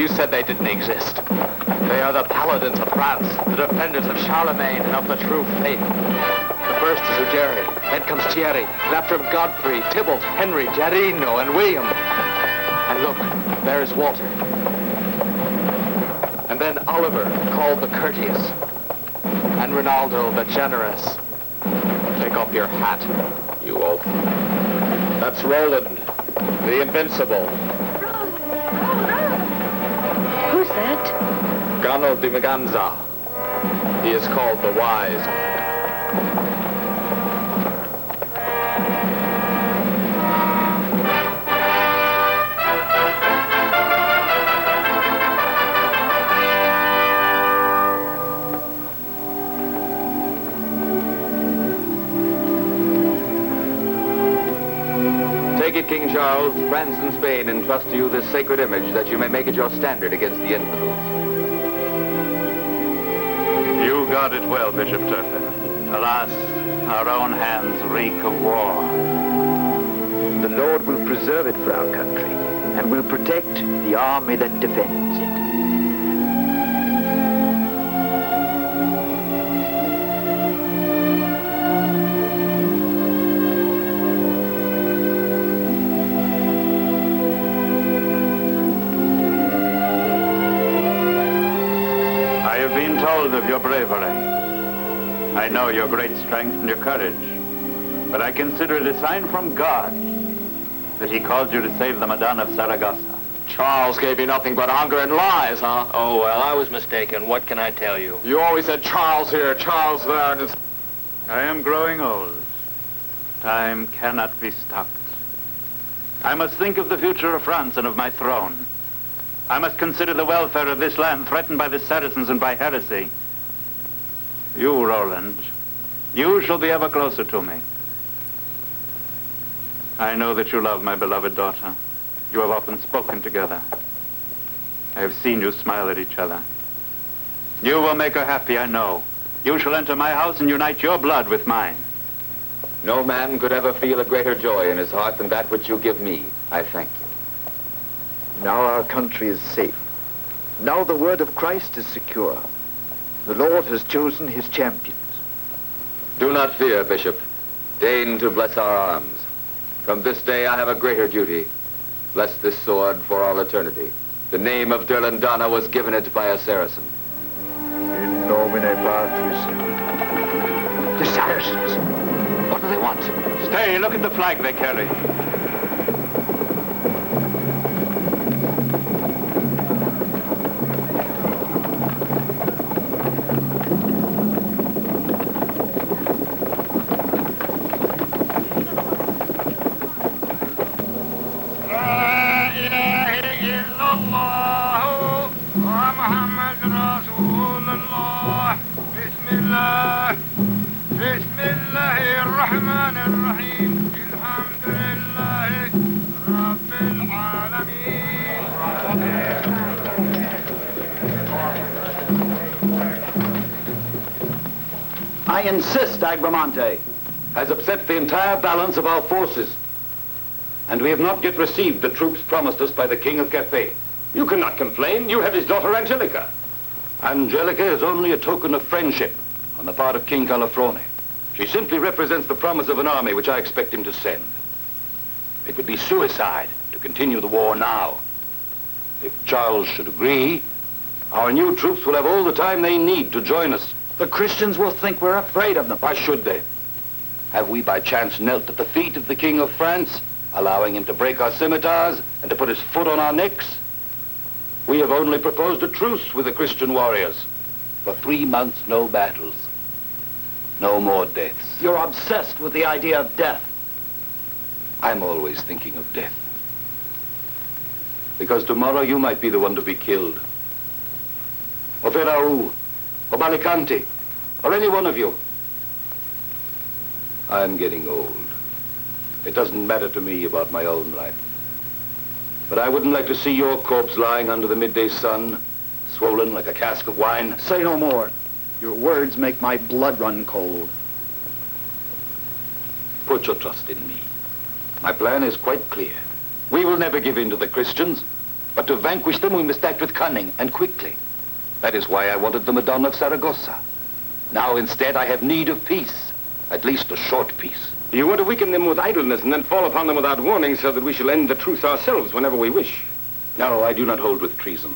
You said they didn't exist. They are the paladins of France, the defenders of Charlemagne and of the true faith. The first is Ugeri, then comes Thierry, and after him Godfrey, Tybalt, Henry, Jarino, and William. And look, there is Walter. And then Oliver, called the courteous. And Ronaldo, the generous. Take off your hat, you oaf. That's Roland, the invincible. Who's that? Gano di Maganza. He is called the Wise. Take it, King Charles. France and Spain entrust to you this sacred image that you may make it your standard against the infidels. You guard it well, Bishop Turpin. Alas, our own hands reek of war. The Lord will preserve it for our country and will protect the army that defends it. Of your bravery. I know your great strength and your courage, but I consider it a sign from God that he called you to save the Madonna of Saragossa. Charles gave you nothing but hunger and lies, huh? Oh, well, I was mistaken. What can I tell you? You always said Charles here, Charles there, and it's... I am growing old. Time cannot be stopped. I must think of the future of France and of my throne. I must consider the welfare of this land threatened by the Saracens and by heresy. You, Roland, you shall be ever closer to me. I know that you love my beloved daughter. You have often spoken together. I have seen you smile at each other. You will make her happy, I know. You shall enter my house and unite your blood with mine. No man could ever feel a greater joy in his heart than that which you give me. I thank you. Now our country is safe. Now the word of Christ is secure. The Lord has chosen his champions. Do not fear, Bishop. Deign to bless our arms. From this day I have a greater duty. Bless this sword for all eternity. The name of Durlandana was given it by a Saracen. In nomine Patris. The Saracens. What do they want? Stay, look at the flag they carry. I insist, Agramante. Has upset the entire balance of our forces. And we have not yet received the troops promised us by the King of Cathay. You cannot complain. You have his daughter Angelica. Angelica is only a token of friendship on the part of King Calafrone. She simply represents the promise of an army which I expect him to send. It would be suicide to continue the war now. If Charles should agree, our new troops will have all the time they need to join us. The Christians will think we're afraid of them. Why should they? Have we by chance knelt at the feet of the King of France, allowing him to break our scimitars and to put his foot on our necks? We have only proposed a truce with the Christian warriors. For 3 months, no battles. No more deaths. You're obsessed with the idea of death. I'm always thinking of death. Because tomorrow you might be the one to be killed. Or Ferrau, or Balicanti, or any one of you. I'm getting old. It doesn't matter to me about my own life. But I wouldn't like to see your corpse lying under the midday sun, swollen like a cask of wine. Say no more. Your words make my blood run cold. Put your trust in me. My plan is quite clear. We will never give in to the Christians, But to vanquish them, we must act with cunning and quickly. That is why I wanted the Madonna of Saragossa. Now, instead, I have need of peace. At least a short peace. You want to weaken them with idleness and then fall upon them without warning so that we shall end the truce ourselves whenever we wish. No, I do not hold with treason.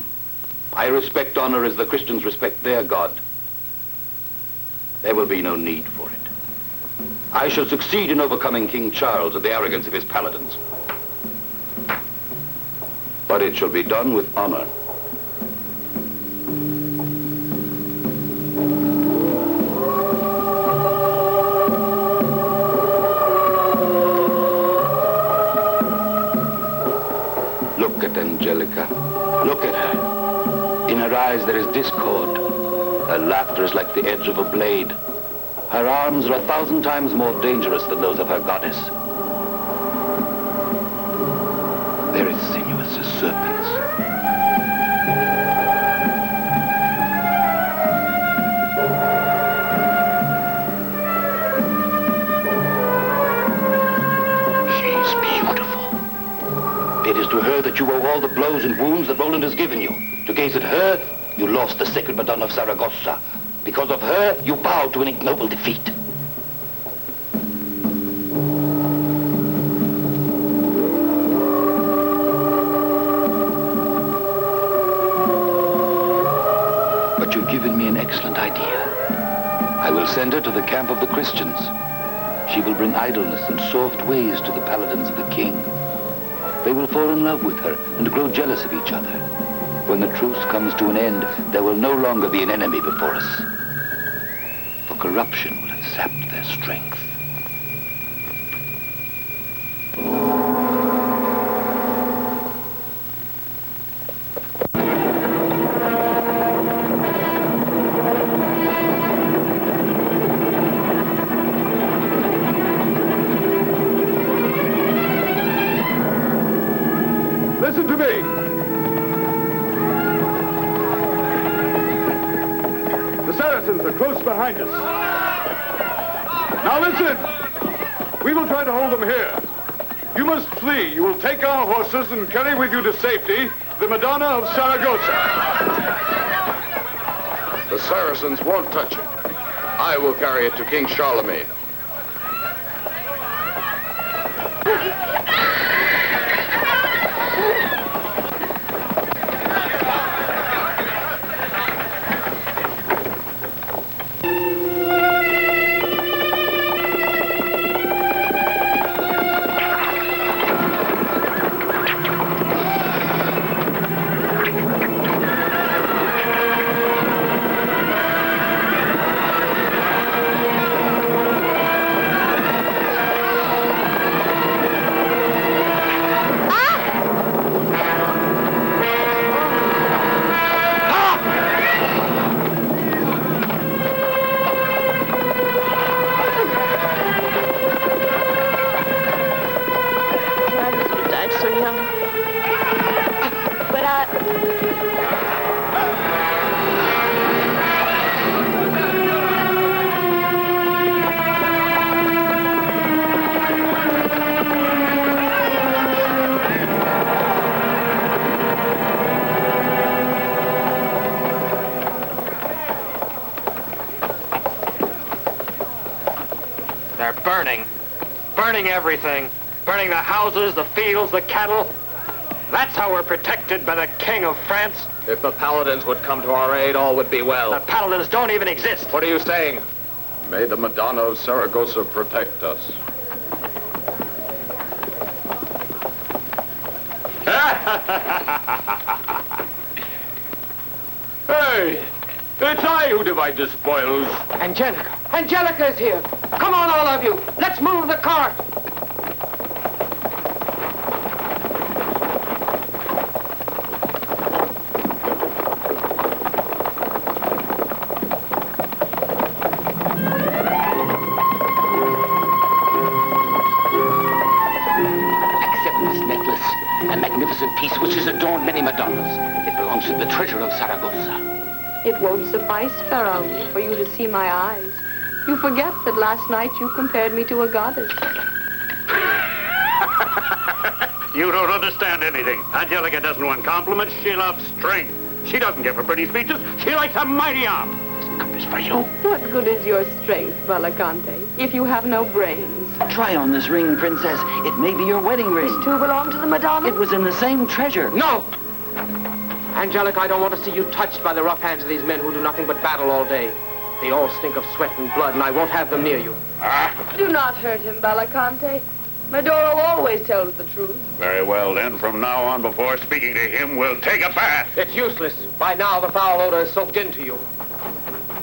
I respect honor as the Christians respect their God. There will be no need for it. I shall succeed in overcoming King Charles and the arrogance of his paladins. But it shall be done with honor. Look at Angelica. Look at her. In her eyes there is discord. Her laughter is like the edge of a blade. Her arms are 1,000 times more dangerous than those of her goddess. They're as sinuous as serpents. She's beautiful. It is to her that you owe all the blows and wounds that Roland has given you. To gaze at her, you lost the sacred Madonna of Saragossa. Because of her, you bowed to an ignoble defeat. But you've given me an excellent idea. I will send her to the camp of the Christians. She will bring idleness and soft ways to the paladins of the king. They will fall in love with her and grow jealous of each other. When the truce comes to an end, there will no longer be an enemy before us. For corruption will have sapped their strength. Listen to me. Are close behind us. Now listen! We will try to hold them here. You must flee. You will take our horses and carry with you to safety the Madonna of Saragossa. The Saracens won't touch it. I will carry it to King Charlemagne. Burning everything. Burning the houses, the fields, the cattle. That's how we're protected by the King of France. If the paladins would come to our aid, all would be well. The paladins don't even exist. What are you saying? May the Madonna of Saragossa protect us. Hey! It's I who divide the spoils. Angelica. Angelica is here. Come on, all of you. Let's move the cart. Accept this necklace, a magnificent piece which has adorned many Madonnas. It belongs to the treasure of Saragossa. It won't suffice, Pharaoh, for you to see my eyes. You forget that last night you compared me to a goddess. You don't understand anything. Angelica doesn't want compliments. She loves strength. She doesn't give her pretty speeches. She likes a mighty arm. This cup is for you. What good is your strength, Valacante, if you have no brains? Try on this ring, Princess. It may be your wedding ring. These two belong to the Madonna? It was in the same treasure. No! Angelica, I don't want to see you touched by the rough hands of these men who do nothing but battle all day. They all stink of sweat and blood, and I won't have them near you. Do not hurt him, Valacante. Medoro always tells the truth. Very well, then. From now on, before speaking to him, we'll take a bath. It's useless. By now, the foul odor is soaked into you.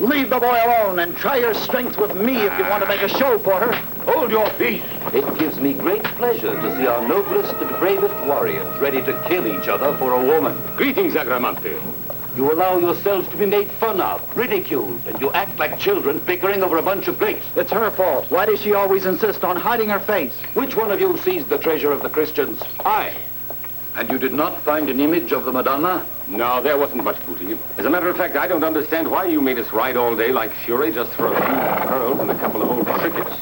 Leave the boy alone and try your strength with me if you want to make a show for her. Hold your peace. It gives me great pleasure to see our noblest and bravest warriors ready to kill each other for a woman. Greetings, Agramante. You allow yourselves to be made fun of, ridiculed, and you act like children bickering over a bunch of grapes. It's her fault. Why does she always insist on hiding her face? Which one of you seized the treasure of the Christians? I. And you did not find an image of the Madonna? No, there wasn't much booty. As a matter of fact, I don't understand why you made us ride all day like fury just for a few pearls and a couple of old trinkets.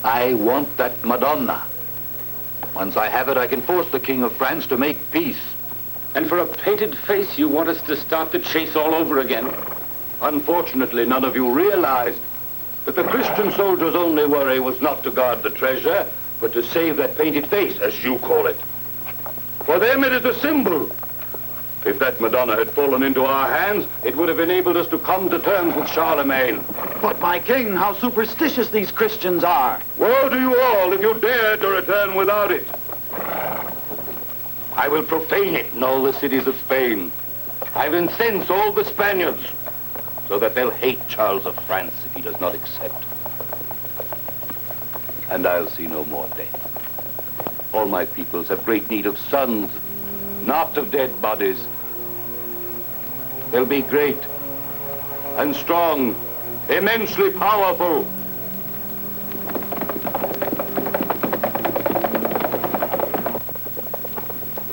I want that Madonna. Once I have it, I can force the King of France to make peace. And for a painted face, you want us to start the chase all over again? Unfortunately, none of you realized that the Christian soldier's only worry was not to guard the treasure, but to save that painted face, as you call it. For them, it is a symbol. If that Madonna had fallen into our hands, it would have enabled us to come to terms with Charlemagne. But my king, how superstitious these Christians are. Woe to you all if you dare to return without it. I will profane it in all the cities of Spain. I will incense all the Spaniards, so that they'll hate Charles of France if he does not accept. And I'll see no more death. All my peoples have great need of sons, not of dead bodies. They'll be great and strong, immensely powerful.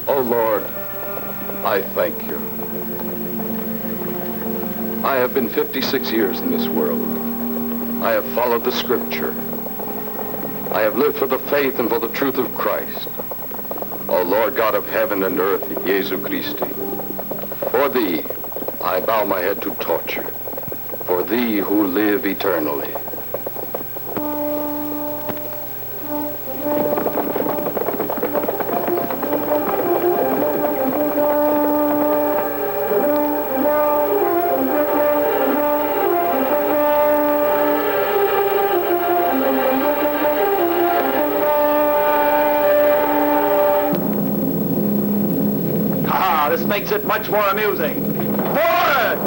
Oh, Lord, I thank you. I have been 56 years in this world. I have followed the Scripture. I have lived for the faith and for the truth of Christ. O Lord God of heaven and earth, Jesu Christi, for Thee I bow my head to torture, for Thee who live eternally. Makes it much more amusing. Forward!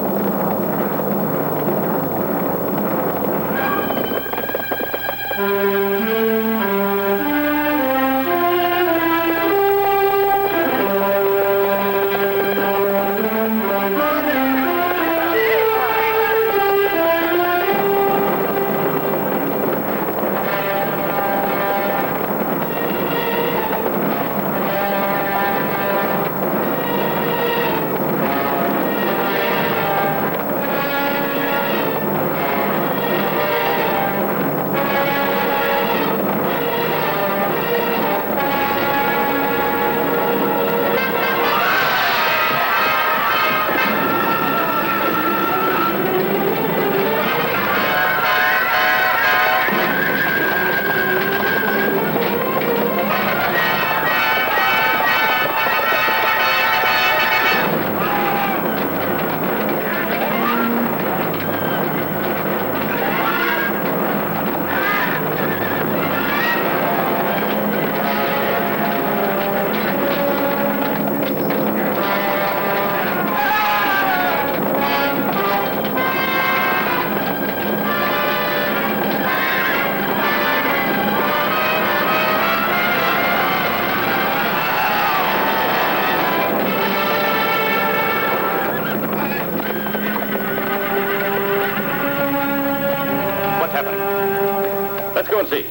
Go and see.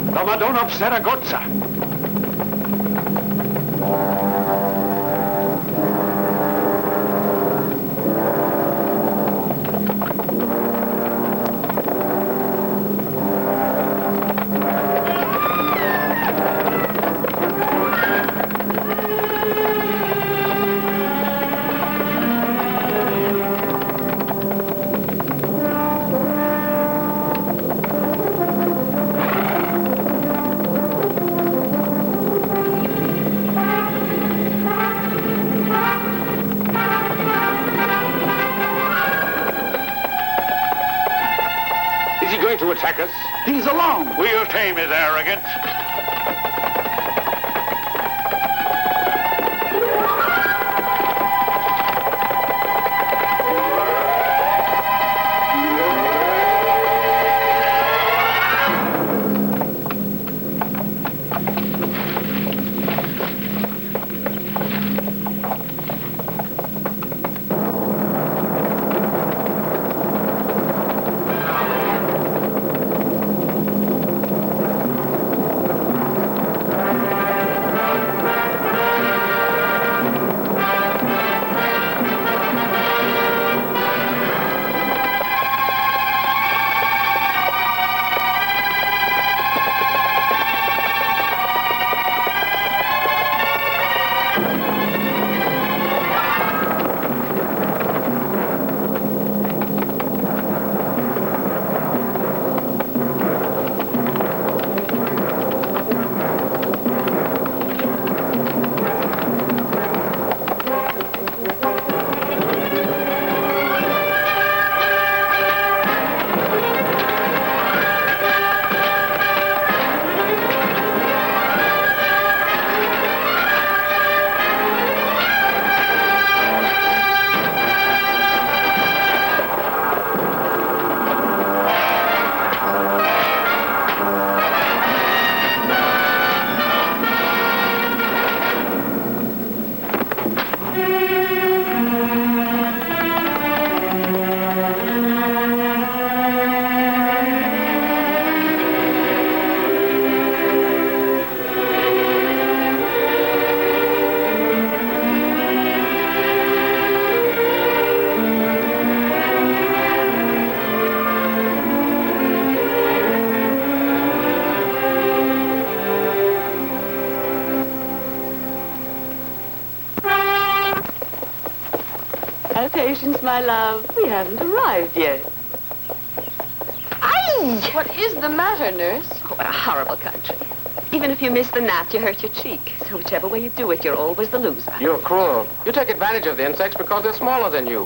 The Madonna of Saragozza. to attack us. He's alone. We'll tame his arrogance. Patience, my love. We haven't arrived yet. Aye! What is the matter, nurse? Oh, what a horrible country. Even if you miss the gnat, you hurt your cheek. So whichever way you do it, you're always the loser. You're cruel. You take advantage of the insects because they're smaller than you.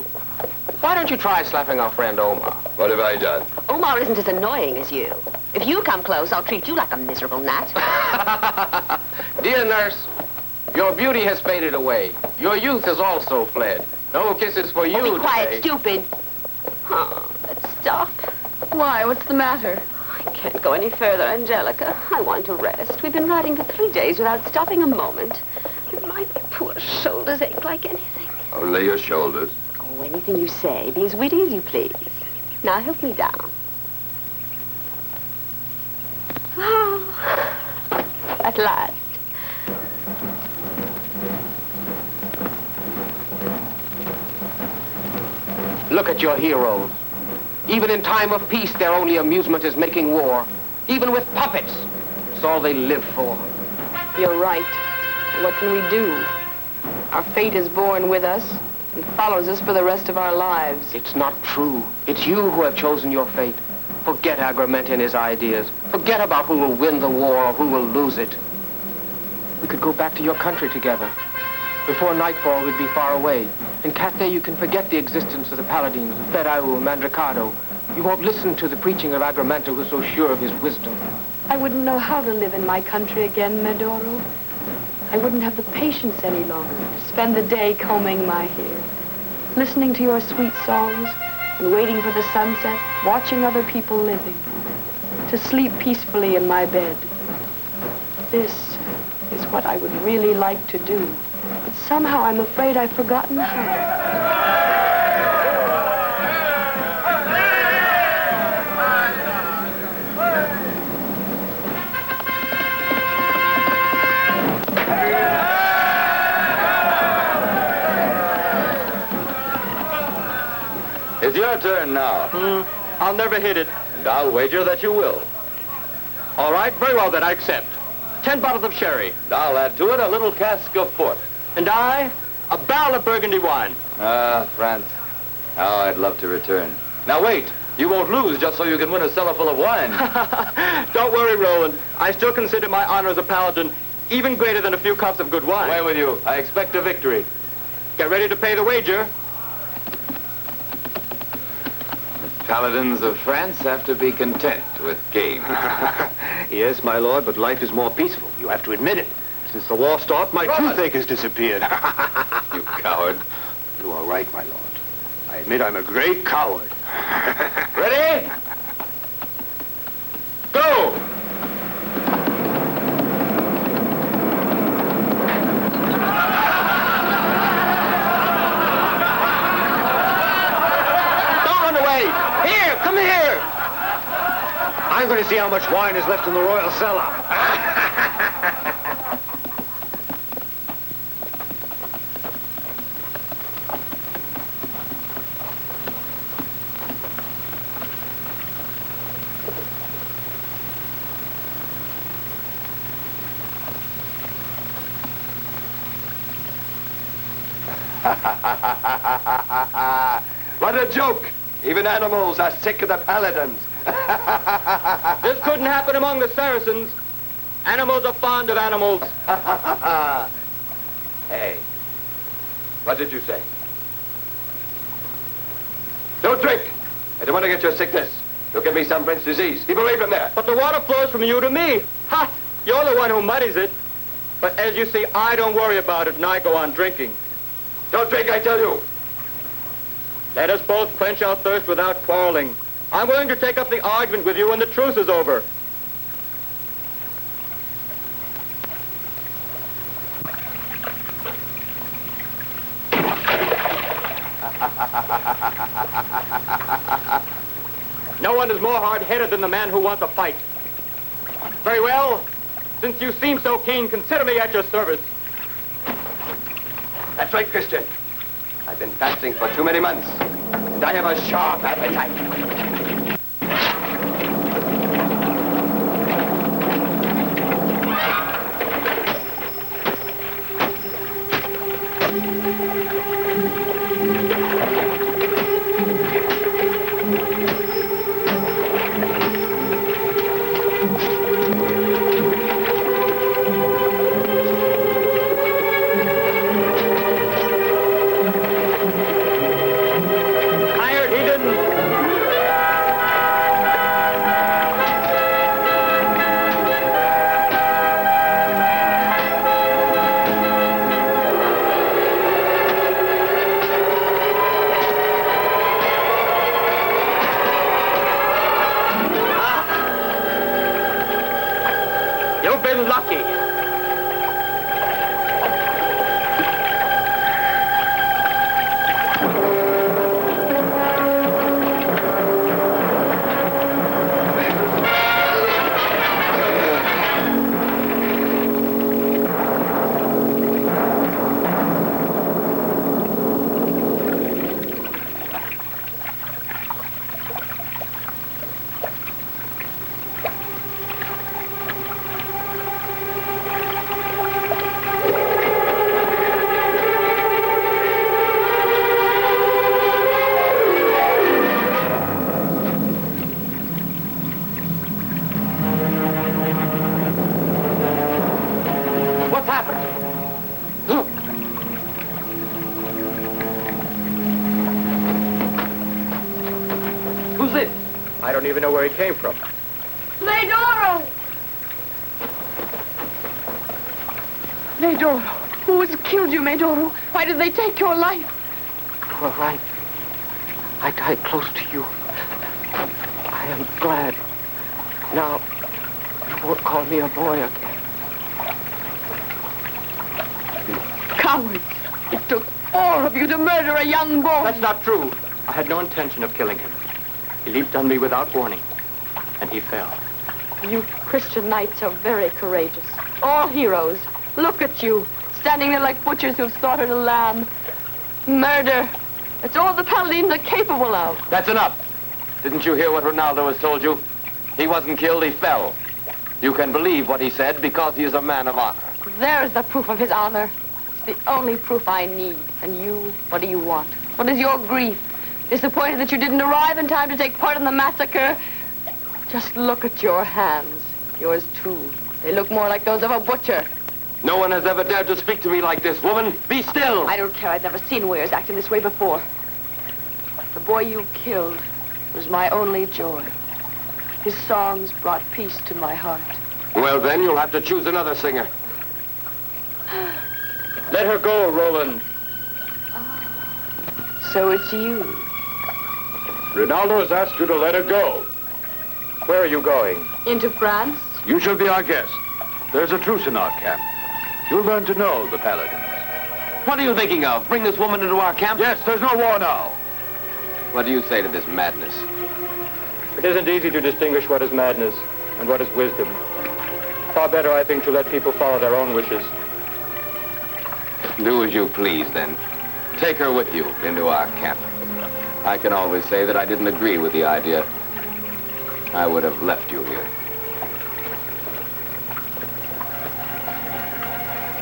Why don't you try slapping our friend Omar? What have I done? Omar isn't as annoying as you. If you come close, I'll treat you like a miserable gnat. Dear nurse, your beauty has faded away. Your youth has also fled. No kisses for you be quiet, today. stupid. Oh, let's stop. Why? What's the matter? I can't go any further, Angelica. I want to rest. We've been riding for 3 days without stopping a moment. My poor shoulders ache like anything. Only your shoulders. Oh, anything you say. Be as witty as you please. Now help me down. Oh, at last. Look at your heroes. Even in time of peace, their only amusement is making war. Even with puppets, it's all they live for. You're right. What can we do? Our fate is born with us and follows us for the rest of our lives. It's not true. It's you who have chosen your fate. Forget Agramente and his ideas. Forget about who will win the war or who will lose it. We could go back to your country together. Before nightfall, we'd be far away. In Cathay, you can forget the existence of the Paladins, Ferrau, Mandricado. You won't listen to the preaching of Agramente, who's so sure of his wisdom. I wouldn't know how to live in my country again, Medoro. I wouldn't have the patience any longer to spend the day combing my hair, listening to your sweet songs, and waiting for the sunset, watching other people living, to sleep peacefully in my bed. This is what I would really like to do. But somehow I'm afraid I've forgotten how. It's your turn now. I'll never hit it. And I'll wager that you will. All right, very well then, I accept. 10 bottles of sherry. And I'll add to it a little cask of port. And I, a barrel of Burgundy wine. Ah, France. How I'd love to return. Now wait, you won't lose just so you can win a cellar full of wine. Don't worry, Roland. I still consider my honor as a paladin even greater than a few cups of good wine. Away with you. I expect a victory. Get ready to pay the wager. Paladins of France have to be content with games. Yes, my lord, but life is more peaceful. You have to admit it. Since the war started, my toothache has disappeared. You coward. You are right, my lord. I admit I'm a great coward. Ready? Go! Don't run away! Here, come here! I'm going to see how much wine is left in the royal cellar. What a joke! Even animals are sick of the paladins. This couldn't happen among the Saracens. Animals are fond of animals. Hey, what did you say? Don't drink! I don't want to get you sickness. You'll give me some French disease. Keep away from there. But the water flows from you to me. Ha! You're the one who muddies it. But as you see, I don't worry about it, and I go on drinking. Don't drink, I tell you. Let us both quench our thirst without quarreling. I'm willing to take up the argument with you when the truce is over. No one is more hard-headed than the man who wants a fight. Very well. Since you seem so keen, consider me at your service. That's right, Christian. I've been fasting for too many months, and I have a sharp appetite. I don't even know where he came from. Medoro! Medoro, who has killed you, Medoro? Why did they take your life? You were right. I died close to you. I am glad. Now, you won't call me a boy again. Cowards! It took 4 of you to murder a young boy. That's not true. I had no intention of killing him. He leaped on me without warning, and he fell. You Christian knights are very courageous. All heroes. Look at you, standing there like butchers who've slaughtered a lamb. Murder. It's all the paladins are capable of. That's enough. Didn't you hear what Ronaldo has told you? He wasn't killed, he fell. You can believe what he said because he is a man of honor. There's the proof of his honor. It's the only proof I need. And you, what do you want? What is your grief? Disappointed that you didn't arrive in time to take part in the massacre? Just look at your hands. Yours, too. They look more like those of a butcher. No one has ever dared to speak to me like this, woman. Be still. I don't care. I've never seen warriors acting this way before. The boy you killed, was my only joy. His songs brought peace to my heart. Well, then you'll have to choose another singer. Let her go, Roland. So it's you. Rinaldo has asked you to let her go. Where are you going? Into France? You shall be our guest. There's a truce in our camp. You'll learn to know the Paladins. What are you thinking of? Bring this woman into our camp? Yes, there's no war now. What do you say to this madness? It isn't easy to distinguish what is madness and what is wisdom. Far better, I think, to let people follow their own wishes. Do as you please, then. Take her with you into our camp. I can always say that I didn't agree with the idea. I would have left you here.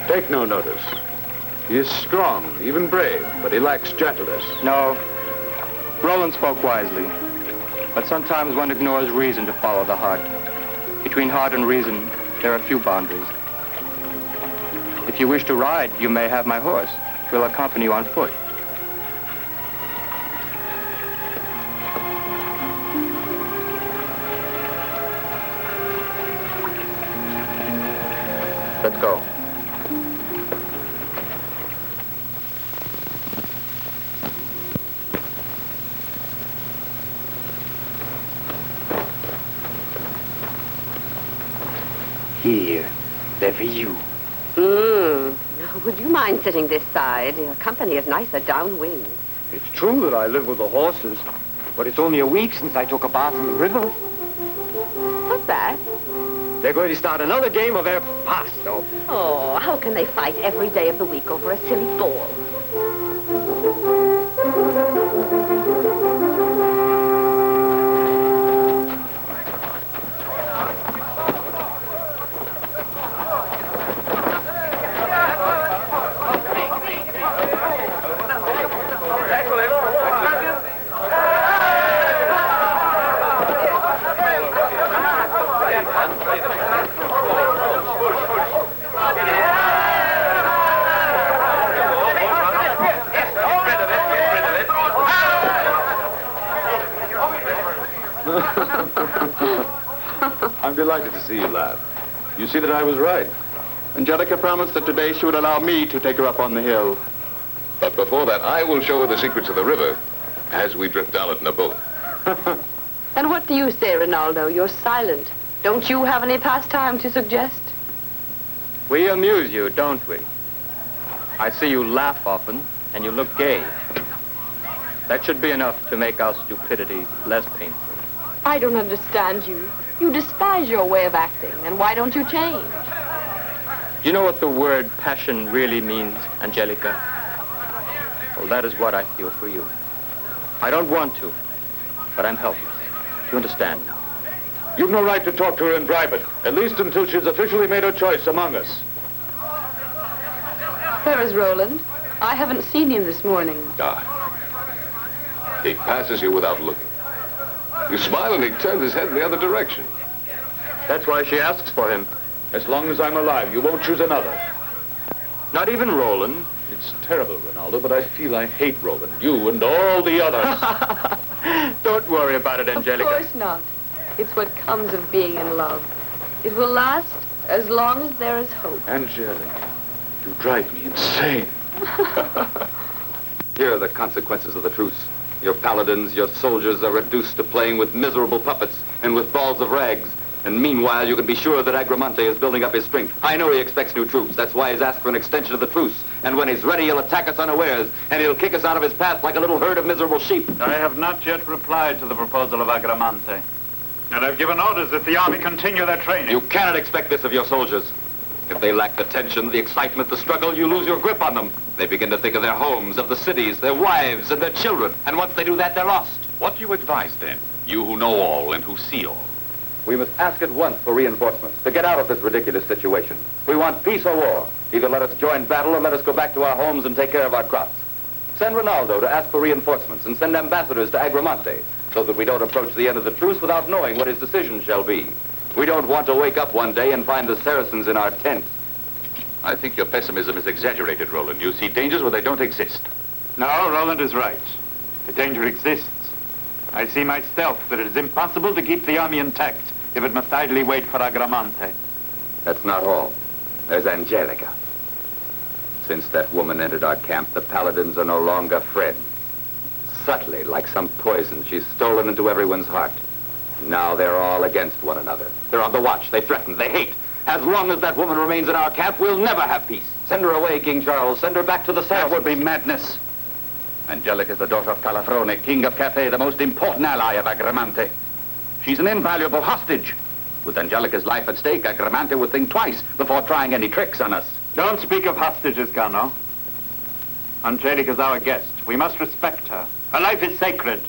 Take no notice. He is strong, even brave, but he lacks gentleness. No. Roland spoke wisely. But sometimes one ignores reason to follow the heart. Between heart and reason, there are few boundaries. If you wish to ride, you may have my horse. We'll accompany you on foot. Let's go. Here, they're for you. Would you mind sitting this side? Your company is nicer downwind. It's true that I live with the horses, but it's only a week since I took a bath in the river. What's that? They're going to start another game of pasto. Oh, how can they fight every day of the week over a silly ball? I'm delighted to see you laugh. You see that I was right. Angelica promised that today she would allow me to take her up on the hill. But before that, I will show her the secrets of the river as we drift down it in a boat. And what do you say, Rinaldo? You're silent. Don't you have any pastime to suggest? We amuse you, don't we? I see you laugh often, and you look gay. That should be enough to make our stupidity less painful. I don't understand you. You despise your way of acting, and why don't you change? Do you know what the word passion really means, Angelica? Well, that is what I feel for you. I don't want to, but I'm helpless. Do you understand now? You've no right to talk to her in private, at least until she's officially made her choice among us. Where is Roland? I haven't seen him this morning. He passes you without looking. You smile and he turns his head in the other direction. That's why she asks for him. As long as I'm alive, you won't choose another. Not even Roland. It's terrible, Rinaldo, but I feel I hate Roland. You and all the others. Don't worry about it, Angelica. Of course not. It's what comes of being in love. It will last as long as there is hope. Angelica, you drive me insane. Here are the consequences of the truce. Your paladins, your soldiers are reduced to playing with miserable puppets and with balls of rags. And meanwhile, you can be sure that Agramante is building up his strength. I know he expects new troops. That's why he's asked for an extension of the truce. And when he's ready, he'll attack us unawares, and he'll kick us out of his path like a little herd of miserable sheep. I have not yet replied to the proposal of Agramante. And I've given orders that the army continue their training. You cannot expect this of your soldiers. If they lack the tension, the excitement, the struggle, you lose your grip on them. They begin to think of their homes, of the cities, their wives, and their children. And once they do that, they're lost. What do you advise, then? You who know all and who see all. We must ask at once for reinforcements to get out of this ridiculous situation. We want peace or war. Either let us join battle or let us go back to our homes and take care of our crops. Send Rinaldo to ask for reinforcements and send ambassadors to Agramante so that we don't approach the end of the truce without knowing what his decision shall be. We don't want to wake up one day and find the Saracens in our tents. I think your pessimism is exaggerated, Roland. You see dangers where they don't exist. No, Roland is right. The danger exists. I see myself that it is impossible to keep the army intact if it must idly wait for Agramante. That's not all. There's Angelica. Since that woman entered our camp, the Paladins are no longer friends. Subtly, like some poison, she's stolen into everyone's heart. Now they're all against one another. They're on the watch. They threaten. They hate. As long as that woman remains in our camp, we'll never have peace. Send her away, King Charles. Send her back to the Saracens. That would be madness. Angelica is the daughter of Calafrone, king of Cathay, the most important ally of Agramante. She's an invaluable hostage. With Angelica's life at stake, Agramante would think twice before trying any tricks on us. Don't speak of hostages, Gano. Angelica's our guest. We must respect her. Her life is sacred.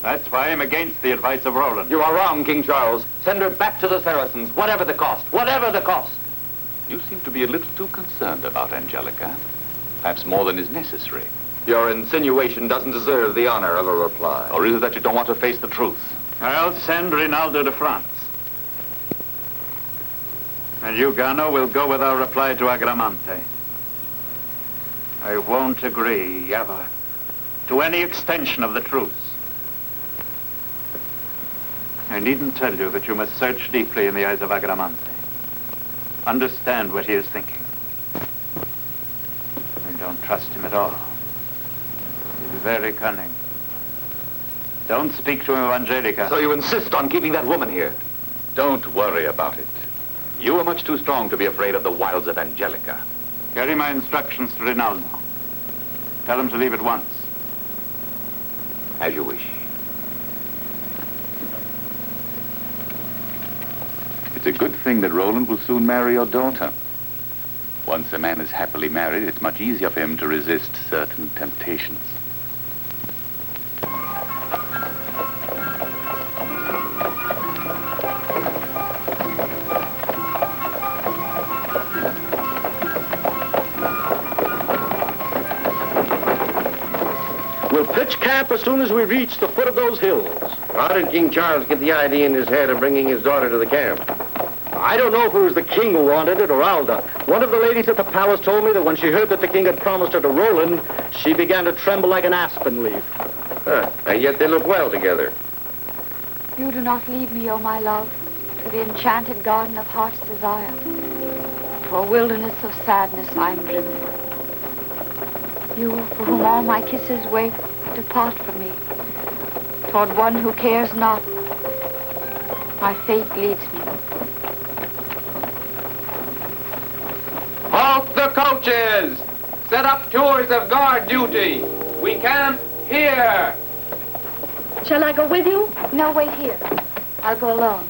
That's why I'm against the advice of Roland. You are wrong, King Charles. Send her back to the Saracens, whatever the cost. Whatever the cost. You seem to be a little too concerned about Angelica. Perhaps more than is necessary. Your insinuation doesn't deserve the honor of a reply. Or is it that you don't want to face the truth? I'll send Rinaldo to France. And you, Gano, will go with our reply to Agramante. I won't agree, ever, to any extension of the truth. I needn't tell you that you must search deeply in the eyes of Agramante. Understand what he is thinking. I don't trust him at all. He's very cunning. Don't speak to him of Angelica. So you insist on keeping that woman here? Don't worry about it. You are much too strong to be afraid of the wiles of Angelica. Carry my instructions to Rinaldo. Tell him to leave at once. As you wish. It's a good thing that Roland will soon marry your daughter. Once a man is happily married, it's much easier for him to resist certain temptations. We'll pitch camp as soon as we reach the foot of those hills. How did King Charles get the idea in his head of bringing his daughter to the camp? I don't know if it was the king who wanted it or Alda. One of the ladies at the palace told me that when she heard that the king had promised her to Roland, she began to tremble like an aspen leaf. Huh. And yet they look well together. You do not lead me, O my love, to the enchanted garden of heart's desire. To a wilderness of sadness I'm driven. You, for whom all my kisses wait, depart from me. Toward one who cares not, my fate leads me. Halt the coaches! Set up tours of guard duty. We camp here. Shall I go with you? No, wait here. I'll go alone.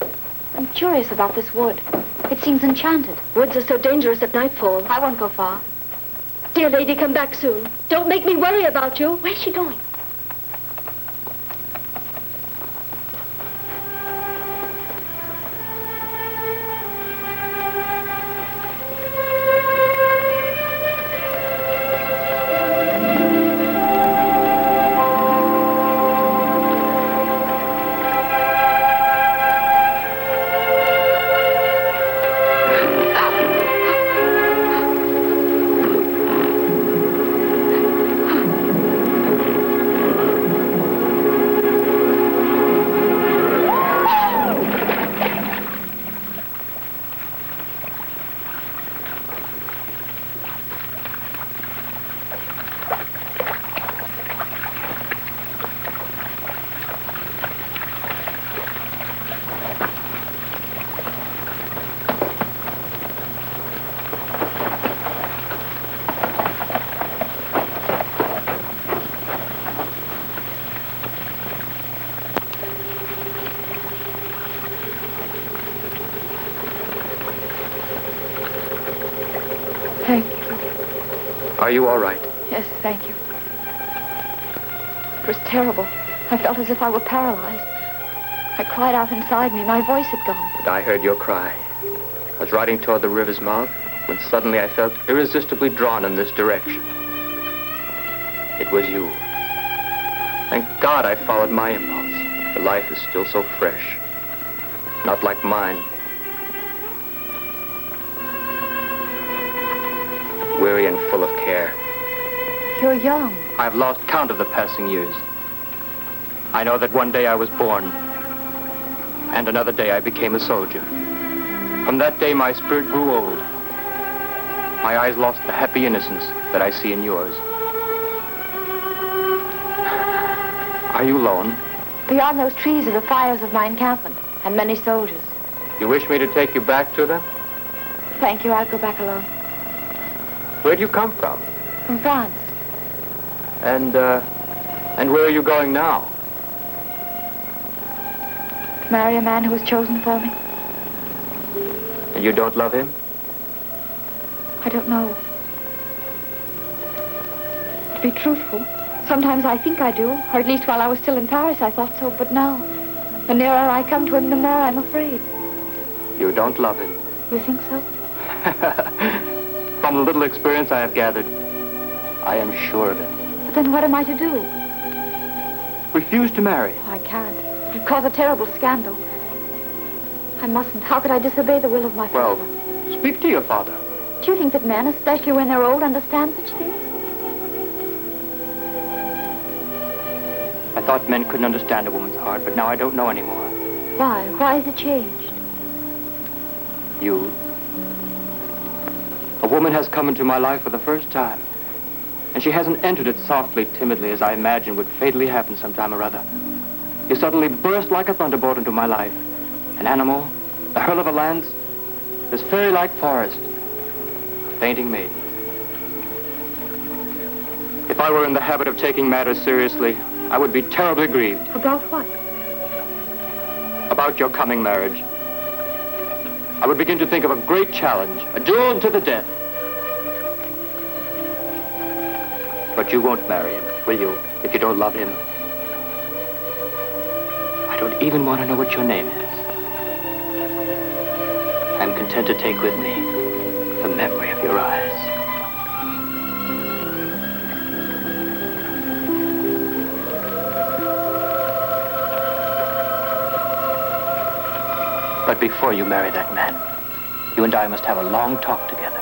I'm curious about this wood. It seems enchanted. Woods are so dangerous at nightfall. I won't go far. Dear lady, come back soon. Don't make me worry about you. Where's she going? Are you all right? Yes, thank you. It was terrible. I felt as if I were paralyzed. I cried out inside me. My voice had gone. And I heard your cry. I was riding toward the river's mouth when suddenly I felt irresistibly drawn in this direction. It was you. Thank God I followed my impulse. The life is still so fresh. Not like mine. Weary and full of care. You're young. I've lost count of the passing years. I know that one day I was born, and another day I became a soldier. From that day, my spirit grew old. My eyes lost the happy innocence that I see in yours. Are you alone? Beyond those trees are the fires of my encampment, and many soldiers. You wish me to take you back to them? Thank you, I'll go back alone. Where do you come from? From France. And where are you going now? To marry a man who was chosen for me. And you don't love him? I don't know. To be truthful, sometimes I think I do, or at least while I was still in Paris I thought so, but now, the nearer I come to him, the more I'm afraid. You don't love him? You think so? From the little experience I have gathered, I am sure of it. But then what am I to do? Refuse to marry. Oh, I can't. It would cause a terrible scandal. I mustn't. How could I disobey the will of my father? Well, speak to your father. Do you think that men, especially when they're old, understand such things? I thought men couldn't understand a woman's heart, but now I don't know anymore. Why? Why has it changed? You. A woman has come into my life for the first time, and she hasn't entered it softly, timidly, as I imagined would fatally happen sometime or other. You suddenly burst like a thunderbolt into my life. An animal, the hurl of a lance, this fairy-like forest, a fainting maiden. If I were in the habit of taking matters seriously, I would be terribly grieved. About what? About your coming marriage. I would begin to think of a great challenge, a duel to the death. But you won't marry him, will you, if you don't love him? I don't even want to know what your name is. I'm content to take with me the memory of your eyes. But before you marry that man, you and I must have a long talk together.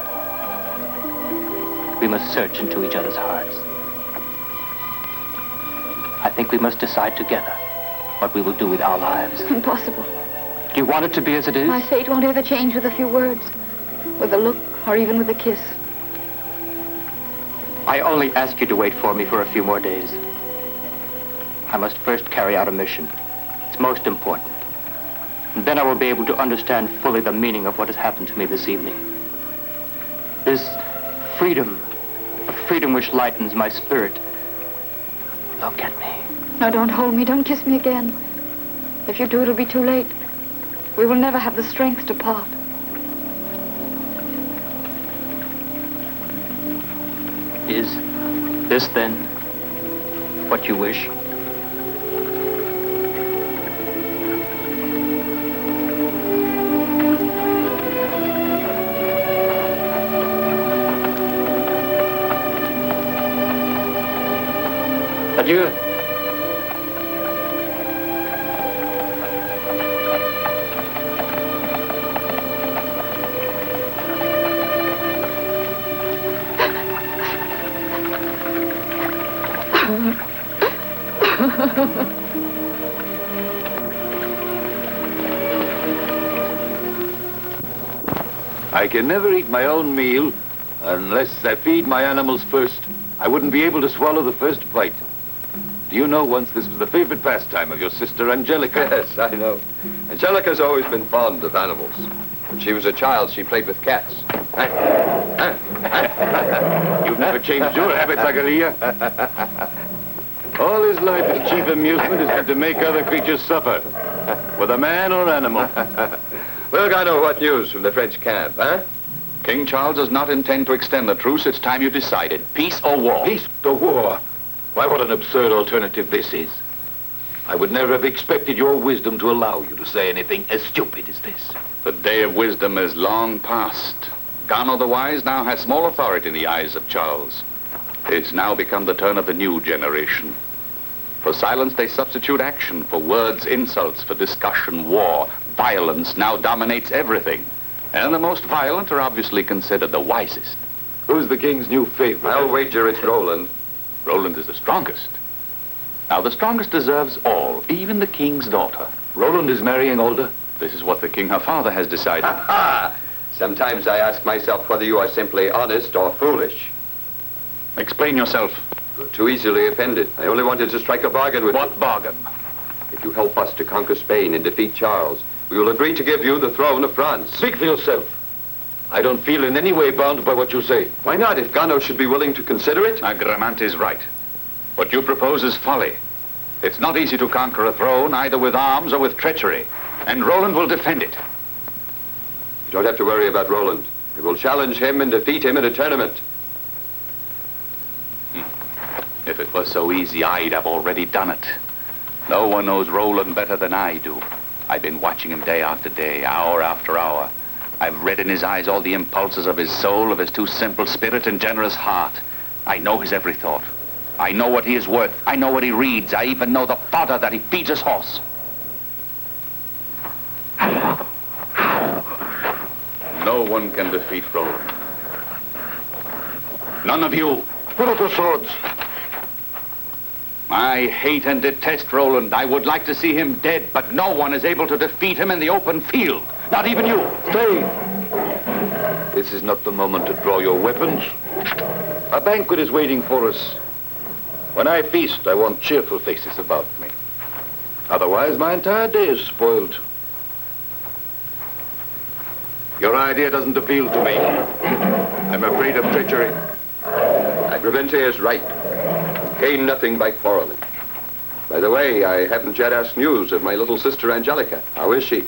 We must search into each other's hearts. I think we must decide together what we will do with our lives. Impossible. Do you want it to be as it is? My fate won't ever change with a few words, with a look, or even with a kiss. I only ask you to wait for me for a few more days. I must first carry out a mission. It's most important. And then I will be able to understand fully the meaning of what has happened to me this evening. This freedom, a freedom which lightens my spirit. Look at me. No, don't hold me. Don't kiss me again. If you do, it'll be too late. We will never have the strength to part. Is this, then, what you wish? Adieu. I can never eat my own meal unless I feed my animals first. I wouldn't be able to swallow the first bite. Do you know once this was the favorite pastime of your sister Angelica? Yes, I know. Angelica's always been fond of animals. When she was a child, she played with cats. You've never changed your habits, Agalia. All his life, his chief amusement has been to make other creatures suffer, whether man or animal. Well, Garrani, what news from the French camp, huh? King Charles does not intend to extend the truce. It's time you decided. Peace or war? Peace or war? Why, what an absurd alternative this is. I would never have expected your wisdom to allow you to say anything as stupid as this. The day of wisdom is long past. Garrani the Wise now has small authority in the eyes of Charles. It's now become the turn of the new generation. For silence, they substitute action. For words, insults. For discussion, war. Violence now dominates everything. And the most violent are obviously considered the wisest. Who's the king's new favorite? I'll wager it's Roland. Roland is the strongest. Now, the strongest deserves all, even the king's daughter. Roland is marrying Olda? This is what the king, her father, has decided. Sometimes I ask myself whether you are simply honest or foolish. Explain yourself. You're too easily offended. I only wanted to strike a bargain with you. What bargain? If you help us to conquer Spain and defeat Charles, we will agree to give you the throne of France. Speak for yourself. I don't feel in any way bound by what you say. Why not, if Gano should be willing to consider it? Agramant is right. What you propose is folly. It's not easy to conquer a throne, either with arms or with treachery. And Roland will defend it. You don't have to worry about Roland. We will challenge him and defeat him in a tournament. If it was so easy, I'd have already done it. No one knows Roland better than I do. I've been watching him day after day, hour after hour. I've read in his eyes all the impulses of his soul, of his too simple spirit and generous heart. I know his every thought. I know what he is worth. I know what he reads. I even know the fodder that he feeds his horse. No one can defeat Roland. None of you. Put up the swords. I hate and detest Roland. I would like to see him dead, but no one is able to defeat him in the open field. Not even you. Stay. This is not the moment to draw your weapons. A banquet is waiting for us. When I feast, I want cheerful faces about me. Otherwise, my entire day is spoiled. Your idea doesn't appeal to me. I'm afraid of treachery. Agravente is right. Gain nothing by quarreling. By the way, I haven't yet asked news of my little sister Angelica. How is she?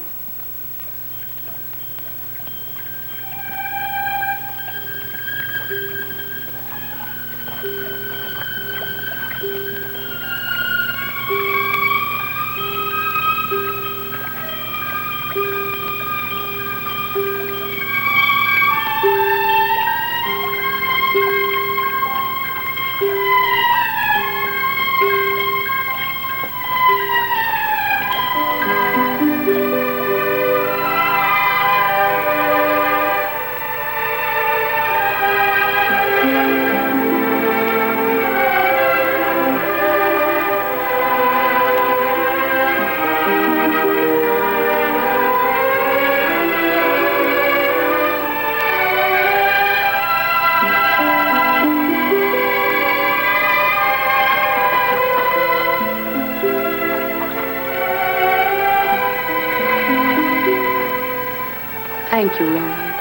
Thank you, Roland.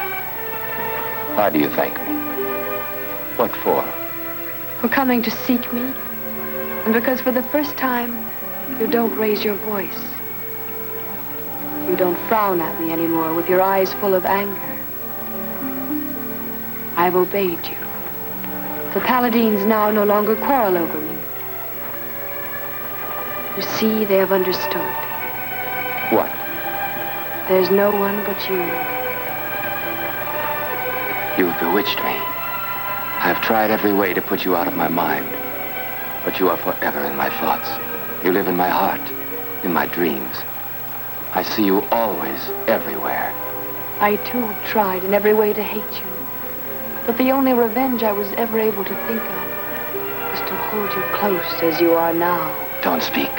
Why do you thank me? What for? For coming to seek me, and because for the first time, you don't raise your voice. You don't frown at me anymore with your eyes full of anger. I've obeyed you. The Paladins now no longer quarrel over me. You see, they have understood. What? There's no one but you. You've bewitched me. I've tried every way to put you out of my mind. But you are forever in my thoughts. You live in my heart, in my dreams. I see you always, everywhere. I, too, tried in every way to hate you. But the only revenge I was ever able to think of was to hold you close as you are now. Don't speak.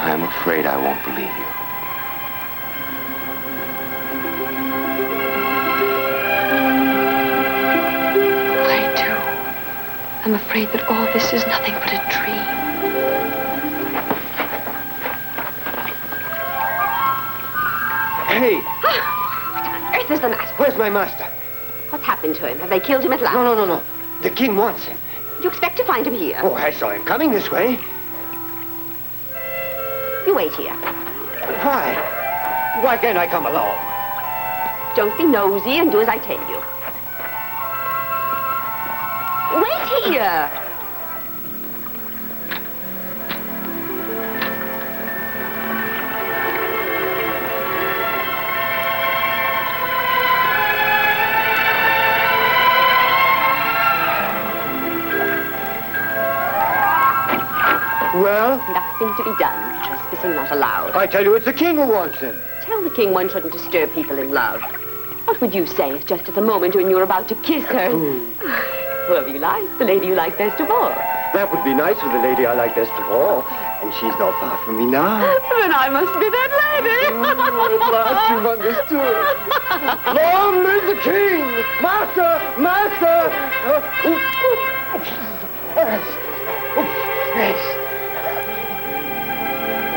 I'm afraid I won't believe you. I'm afraid that all this is nothing but a dream. Hey! What on earth is the matter? Where's my master? What's happened to him? Have they killed him at last? No. The king wants him. Do you expect to find him here? Oh, I saw him coming this way. You wait here. Why? Why can't I come along? Don't be nosy and do as I tell you. Wait here! Well? Nothing to be done. Trespassing not allowed. I tell you, it's the king who wants him. Tell the king one shouldn't disturb people in love. What would you say if just at the moment when you're about to kiss her... Whoever you like, the lady you like best of all. That would be nice for the lady I like best of all. And she's not far from me now. Then I must be that lady. At last you've understood. Long live the king! Master! Master! Yes.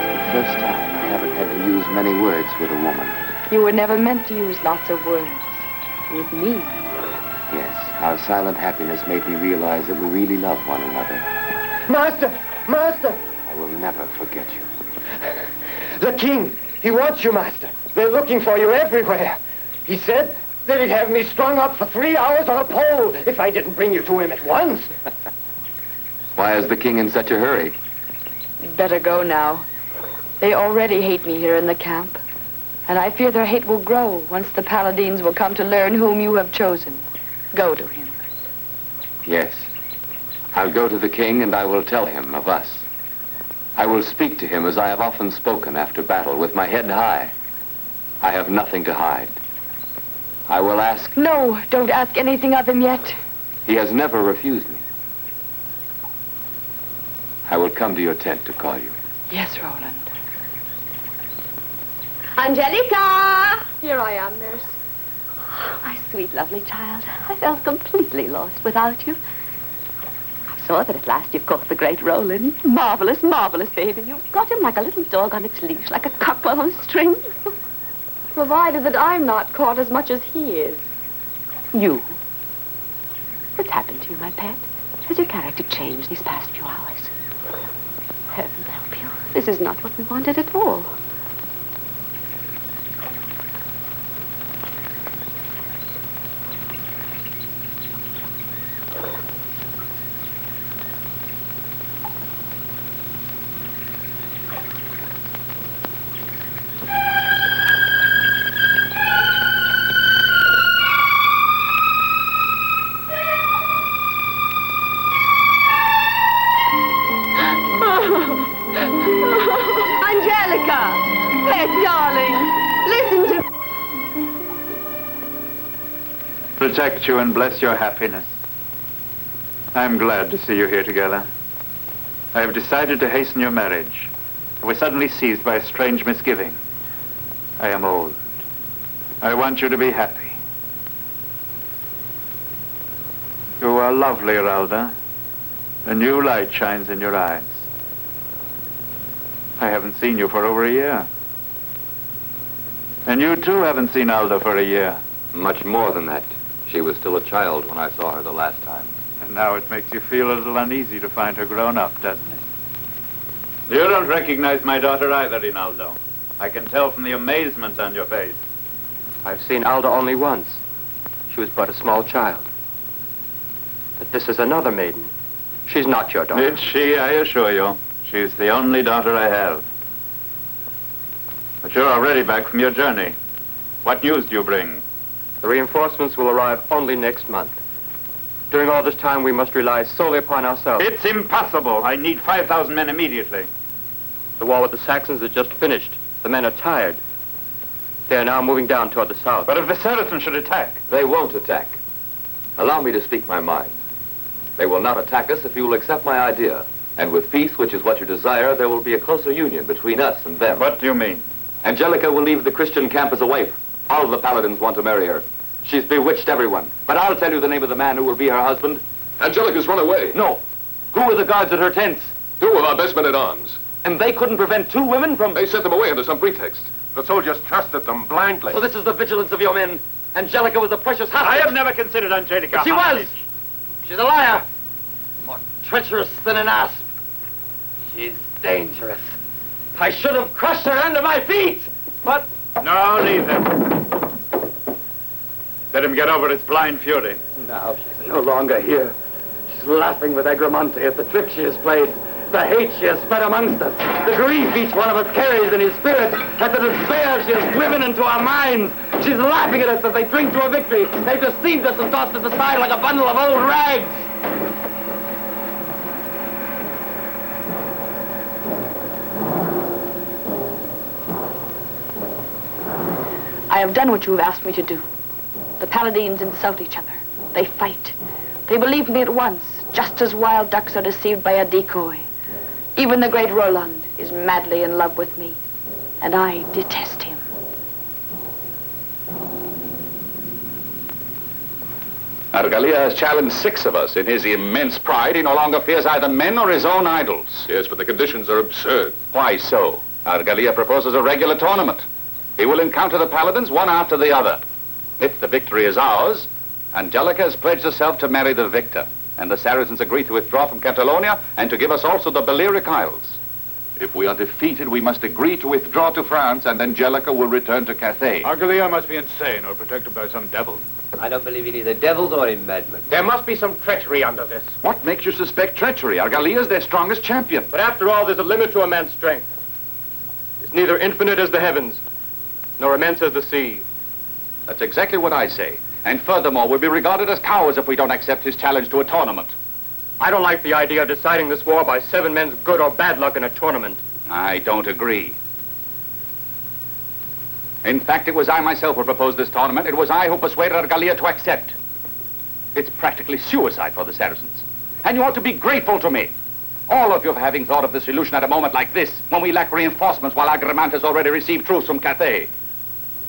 It's the first time I haven't had to use many words with a woman. You were never meant to use lots of words. With me. Yes, our silent happiness made me realize that we really love one another. Master! Master! I will never forget you. The king! He wants you, Master. They're looking for you everywhere. He said that he'd have me strung up for 3 hours on a pole if I didn't bring you to him at once. Why is the king in such a hurry? Better go now. They already hate me here in the camp. And I fear their hate will grow once the Paladins will come to learn whom you have chosen. Go to him. Yes. I'll go to the king and I will tell him of us. I will speak to him as I have often spoken after battle, with my head high. I have nothing to hide. I will ask... No, don't ask anything of him yet. He has never refused me. I will come to your tent to call you. Yes, Roland. Angelica! Here I am, nurse. Oh, my sweet, lovely child. I felt completely lost without you. I saw that at last you've caught the great Roland. Marvelous, marvelous, baby. You've got him like a little dog on its leash, like a cockerel on a string. Provided that I'm not caught as much as he is. You? What's happened to you, my pet? Has your character changed these past few hours? Heaven help you. This is not what we wanted at all. Protect you and bless your happiness. I'm glad to see you here together. I have decided to hasten your marriage. I was suddenly seized by a strange misgiving. I am old. I want you to be happy. You are lovely, Ralda. A new light shines in your eyes. I haven't seen you for over a year. And you too haven't seen Alda for a year. Much more than that. She was still a child when I saw her the last time. And now it makes you feel a little uneasy to find her grown up, doesn't it? You don't recognize my daughter either, Rinaldo. I can tell from the amazement on your face. I've seen Alda only once. She was but a small child. But this is another maiden. She's not your daughter. It's she, I assure you. She's the only daughter I have. But you're already back from your journey. What news do you bring? The reinforcements will arrive only next month. During all this time, we must rely solely upon ourselves. It's impossible. I need 5,000 men immediately. The war with the Saxons is just finished. The men are tired. They are now moving down toward the south. But if the Saracens should attack? They won't attack. Allow me to speak my mind. They will not attack us if you will accept my idea. And with peace, which is what you desire, there will be a closer union between us and them. What do you mean? Angelica will leave the Christian camp as a wife. All of the Paladins want to marry her. She's bewitched everyone. But I'll tell you the name of the man who will be her husband. Angelica's run away. No. Who are the guards at her tents? 2 of our best men at arms. And they couldn't prevent 2 women from... They sent them away under some pretext. The soldiers trusted them blindly. So this is the vigilance of your men. Angelica was a precious hostage. I have never considered Angelica. But she was. She's a liar. More treacherous than an asp. She's dangerous. I should have crushed her under my feet. But... No, leave him. Let him get over his blind fury. Now she's no longer here. She's laughing with Agramante at the trick she has played, the hate she has spread amongst us, the grief each one of us carries in his spirit, at the despair she has driven into our minds. She's laughing at us as they drink to a victory. They've deceived us and tossed us aside like a bundle of old rags. I have done what you have asked me to do. The Paladins insult each other. They fight. They believed me at once, just as wild ducks are deceived by a decoy. Even the great Roland is madly in love with me, and I detest him. Argalia has challenged 6 of us. In his immense pride, he no longer fears either men or his own idols. Yes, but the conditions are absurd. Why so? Argalia proposes a regular tournament. He will encounter the paladins one after the other. If the victory is ours, Angelica has pledged herself to marry the victor, and the Saracens agree to withdraw from Catalonia and to give us also the Balearic Isles. If we are defeated, we must agree to withdraw to France, and Angelica will return to Cathay. Argalia must be insane or protected by some devil. I don't believe in either devils or in madmen. There must be some treachery under this. What makes you suspect treachery? Argalia is their strongest champion. But after all, there's a limit to a man's strength. It's neither infinite as the heavens, nor immense as the sea. That's exactly what I say. And furthermore, we'll be regarded as cowards if we don't accept his challenge to a tournament. I don't like the idea of deciding this war by 7 men's good or bad luck in a tournament. I don't agree. In fact, it was I myself who proposed this tournament. It was I who persuaded Argalia to accept. It's practically suicide for the Saracens. And you ought to be grateful to me. All of you for having thought of the solution at a moment like this, when we lack reinforcements while Agramant has already received troops from Cathay.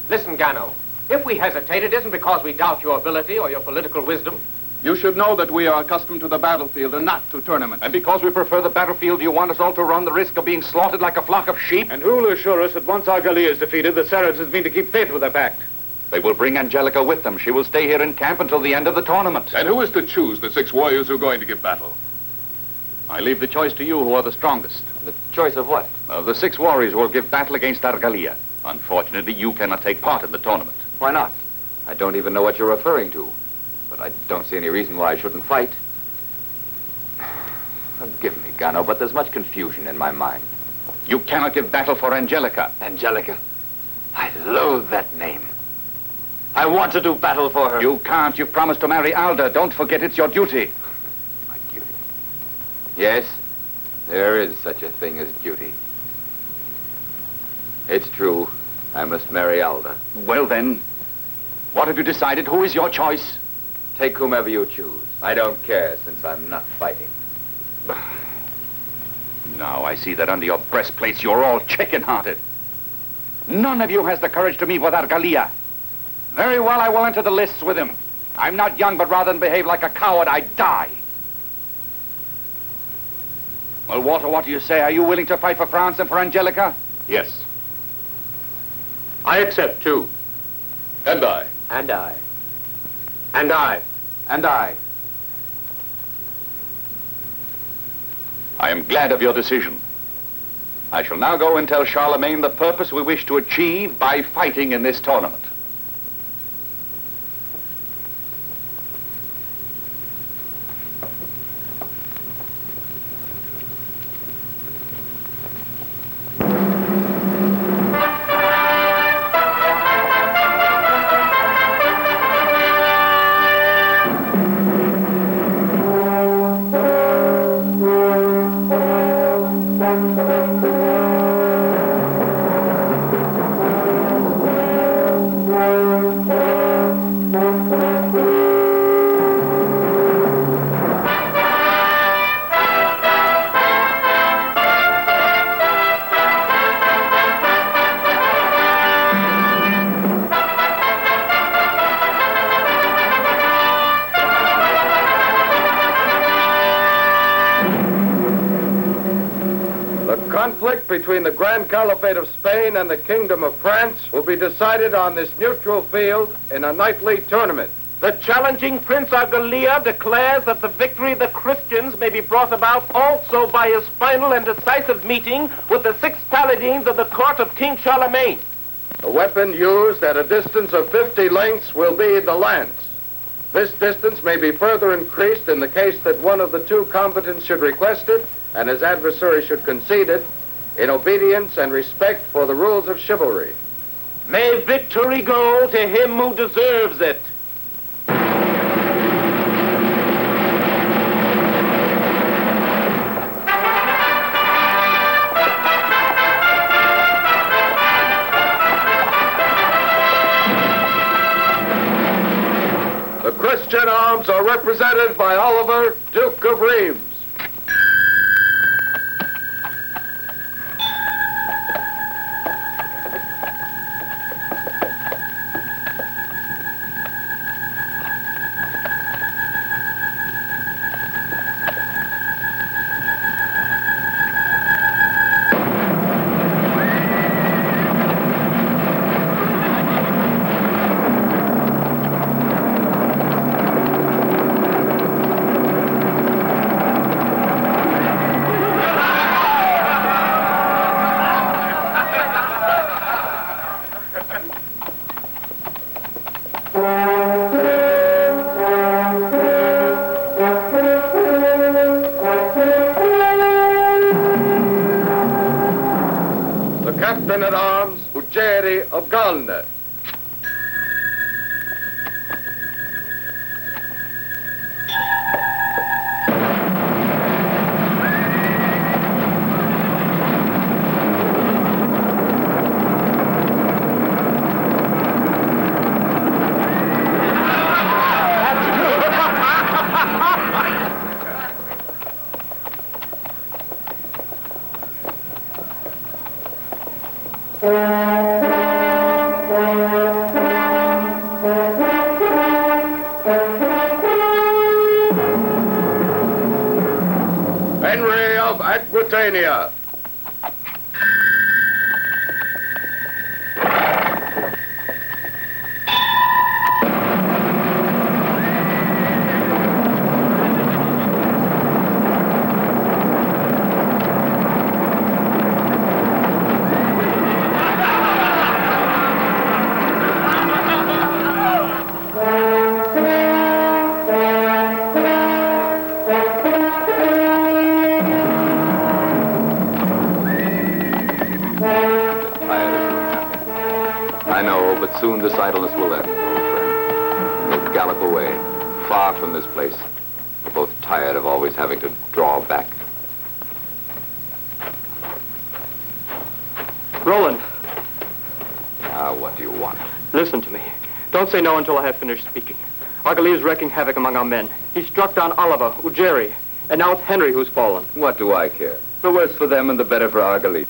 Listen, Gano. If we hesitate, it isn't because we doubt your ability or your political wisdom. You should know that we are accustomed to the battlefield and not to tournaments. And because we prefer the battlefield, you want us all to run the risk of being slaughtered like a flock of sheep? And who will assure us that once Argalia is defeated, the Saracens mean to keep faith with their pact? They will bring Angelica with them. She will stay here in camp until the end of the tournament. And who is to choose the 6 warriors who are going to give battle? I leave the choice to you who are the strongest. The choice of what? Of the 6 warriors who will give battle against Argalia. Unfortunately, you cannot take part in the tournament. Why not? I don't even know what you're referring to. But I don't see any reason why I shouldn't fight. Forgive me, Gano, but there's much confusion in my mind. You cannot give battle for Angelica. Angelica? I loathe that name. I want to do battle for her. You can't. You've promised to marry Alda. Don't forget it's your duty. My duty? Yes, there is such a thing as duty. It's true. I must marry Alda. Well, then, what have you decided? Who is your choice? Take whomever you choose. I don't care, since I'm not fighting. Now I see that under your breastplates you're all chicken-hearted. None of you has the courage to meet with Argalia. Very well, I will enter the lists with him. I'm not young, but rather than behave like a coward, I die. Well, Walter, what do you say? Are you willing to fight for France and for Angelica? Yes. I accept, too. And I. And I. And I. And I. I am glad of your decision. I shall now go and tell Charlemagne the purpose we wish to achieve by fighting in this tournament. Between the Grand Caliphate of Spain and the Kingdom of France will be decided on this neutral field in a nightly tournament. The challenging Prince Argalia declares that the victory of the Christians may be brought about also by his final and decisive meeting with the 6 paladins of the court of King Charlemagne. The weapon used at a distance of 50 lengths will be the lance. This distance may be further increased in the case that one of the 2 combatants should request it and his adversary should concede it, in obedience and respect for the rules of chivalry. May victory go to him who deserves it. The Christian arms are represented by Oliver, Duke of Rheims. Captain-at-Arms, Ugeri of Galne. Henry of Aquitania. Soon this idleness will end, old friend. We'll gallop away, far from this place. We're both tired of always having to draw back. Roland. Ah, what do you want? Listen to me. Don't say no until I have finished speaking. Argali is wreaking havoc among our men. He struck down Oliver, Ugeri, and now it's Henry who's fallen. What do I care? The worse for them and the better for Argali.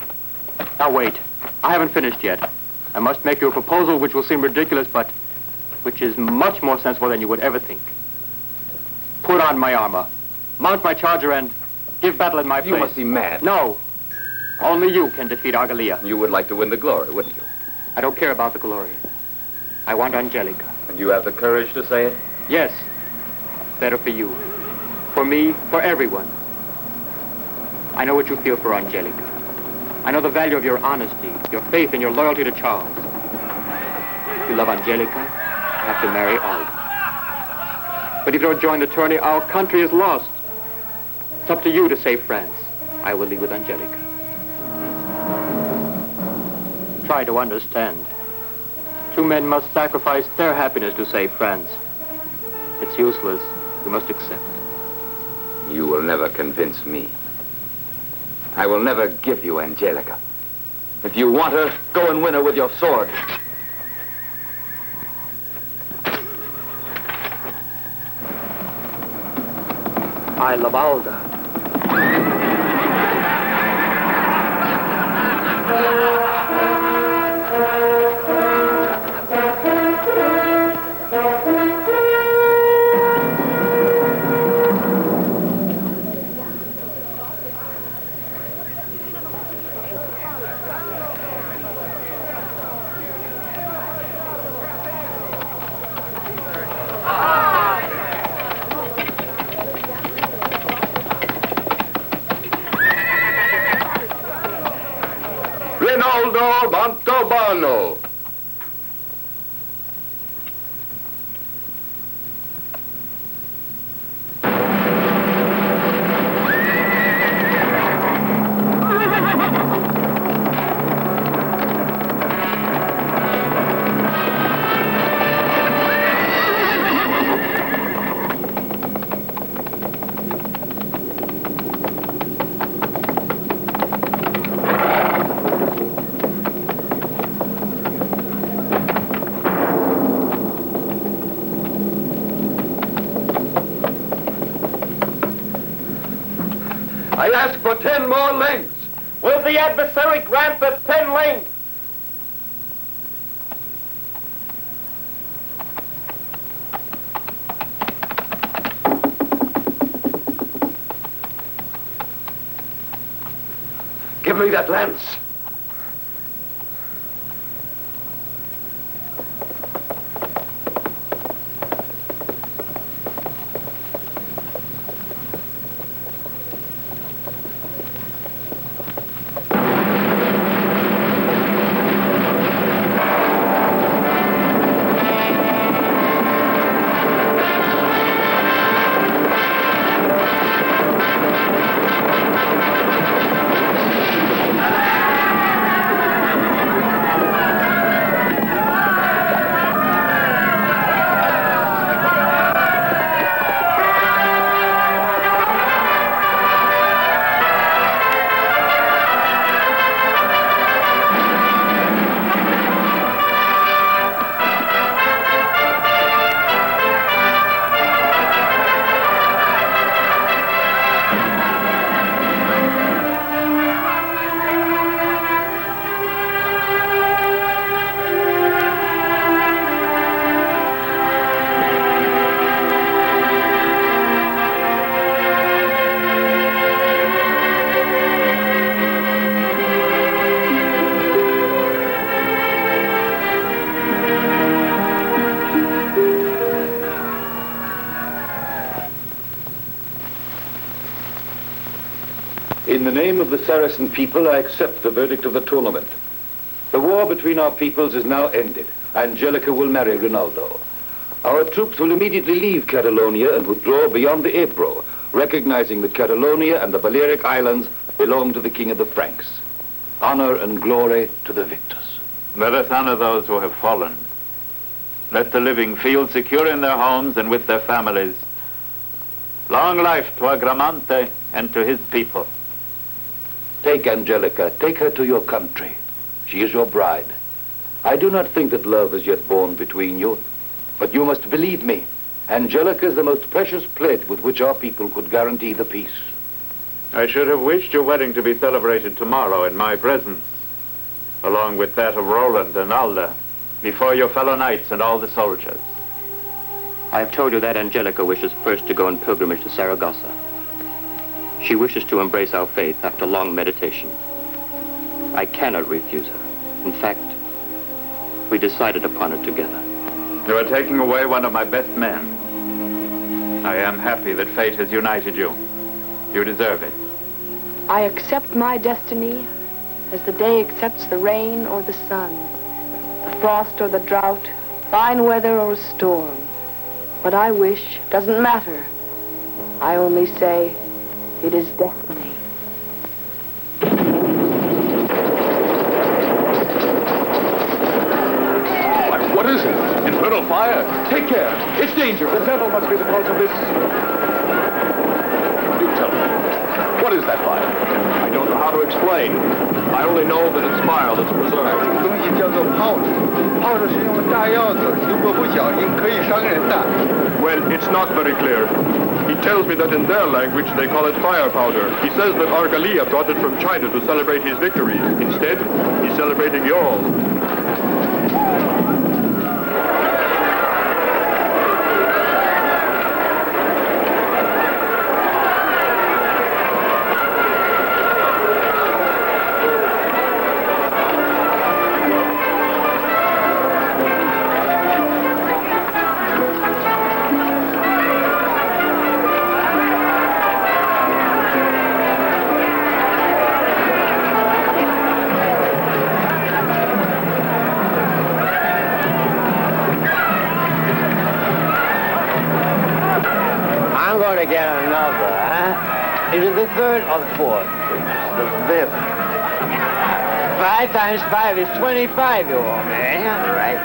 Now wait. I haven't finished yet. I must make you a proposal which will seem ridiculous, but which is much more sensible than you would ever think. Put on my armor, mount my charger, and give battle in my place. You must be mad. No. Only you can defeat Argalia. You would like to win the glory, wouldn't you? I don't care about the glory. I want Angelica. And you have the courage to say it? Yes. Better for you. For me, for everyone. I know what you feel for Angelica. I know the value of your honesty, your faith, and your loyalty to Charles. If you love Angelica, you have to marry Alda. But if you don't join the tourney, our country is lost. It's up to you to save France. I will leave with Angelica. Try to understand. Two men must sacrifice their happiness to save France. It's useless. You must accept. You will never convince me. I will never give you Angelica. If you want her, go and win her with your sword. I love Alda. Rinaldo Mantovano. for 10 more lengths. Will the adversary grant the 10 lengths? Give me that lance. In the name of the Saracen people, I accept the verdict of the tournament. The war between our peoples is now ended. Angelica will marry Ronaldo. Our troops will immediately leave Catalonia and withdraw beyond the Ebro, recognizing that Catalonia and the Balearic Islands belong to the King of the Franks. Honor and glory to the victors. Let us honor those who have fallen. Let the living feel secure in their homes and with their families. Long life to Agramante and to his people. Take Angelica, take her to your country. She is your bride. I do not think that love is yet born between you, but you must believe me. Angelica is the most precious pledge with which our people could guarantee the peace. I should have wished your wedding to be celebrated tomorrow in my presence, along with that of Roland and Alda, before your fellow knights and all the soldiers. I have told you that Angelica wishes first to go on pilgrimage to Saragossa. She wishes to embrace our faith after long meditation. I cannot refuse her. In fact, we decided upon it together. You are taking away one of my best men. I am happy that fate has united you. You deserve it. I accept my destiny as the day accepts the rain or the sun, the frost or the drought, fine weather or storm. What I wish doesn't matter. I only say, it is destiny. What is it? Infernal fire! Take care! It's dangerous! The devil must be the cause of this. You tell me. What is that fire? I don't know how to explain. I only know that it's fire that's preserved. Well, it's not very clear. He tells me that in their language they call it fire powder. He says that Argalia brought it from China to celebrate his victories. Instead, he's celebrating yours. Get another, huh? Is it the third or the fourth? The fifth. 5 times 5 is 25, you old man. All right.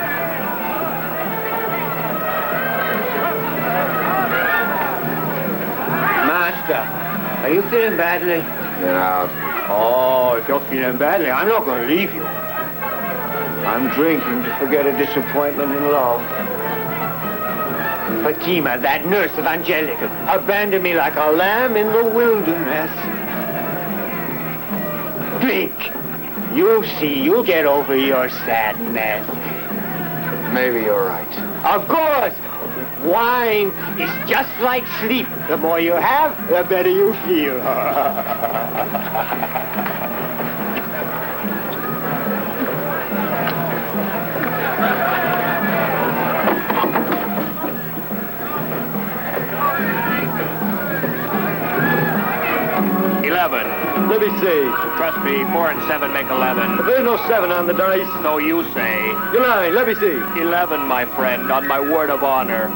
Master, are you feeling badly? Get out. Oh, if you're feeling badly, I'm not going to leave you. I'm drinking to forget a disappointment in love. Fatima, that nurse of Angelica, abandoned me like a lamb in the wilderness. Drink. You see, you'll get over your sadness. Maybe you're right. Of course. Wine is just like sleep. The more you have, the better you feel. 11. Let me see. Trust me, 4 and 7 make 11. There's no 7 on the dice. So you say. You're lying. Let me see. 11, my friend, on my word of honor.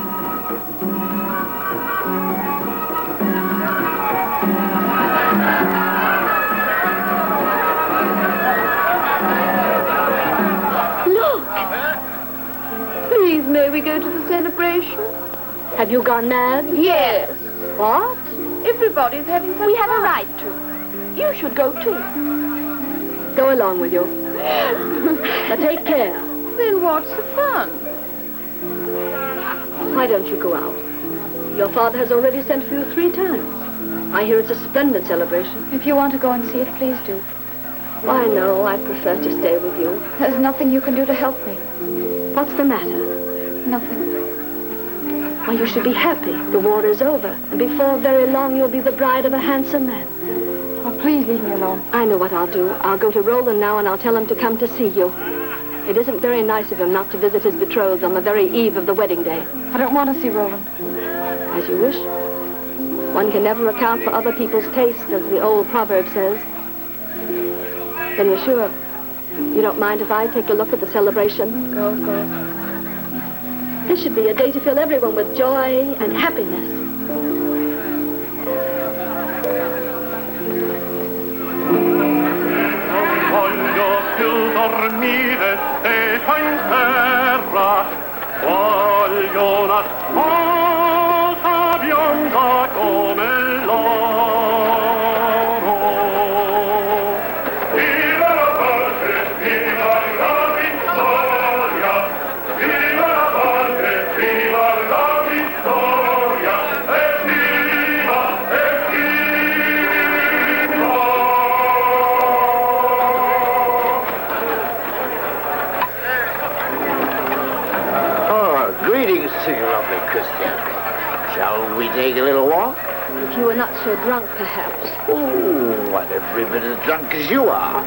Look! Please, may we go to the celebration? Have you gone mad? Yes. What? Everybody's having fun. We have a right to. You should go too. Go along with you. Now take care. Then what's the fun? Why don't you go out? Your father has already sent for you 3 times. I hear it's a splendid celebration. If you want to go and see it, please do. Why, no, I prefer to stay with you. There's nothing you can do to help me. What's the matter? Nothing. Why, you should be happy. The war is over. And before very long, you'll be the bride of a handsome man. Oh, please leave me alone. I know what I'll do. I'll go to Roland now and I'll tell him to come to see you. It isn't very nice of him not to visit his betrothed on the very eve of the wedding day. I don't want to see Roland. As you wish. One can never account for other people's taste, as the old proverb says. Then you're sure you don't mind if I take a look at the celebration? Go. This should be a day to fill everyone with joy and happiness. Voglio più dormire stesa in terra, voglio una sposa bionda come l'oro. Viva la pace, viva la vittoria, viva la pace, viva la vittoria, e viva, Greetings to you, lovely Christian. Shall we take a little walk? If you were not so drunk, perhaps. Oh, I'm every bit as drunk as you are.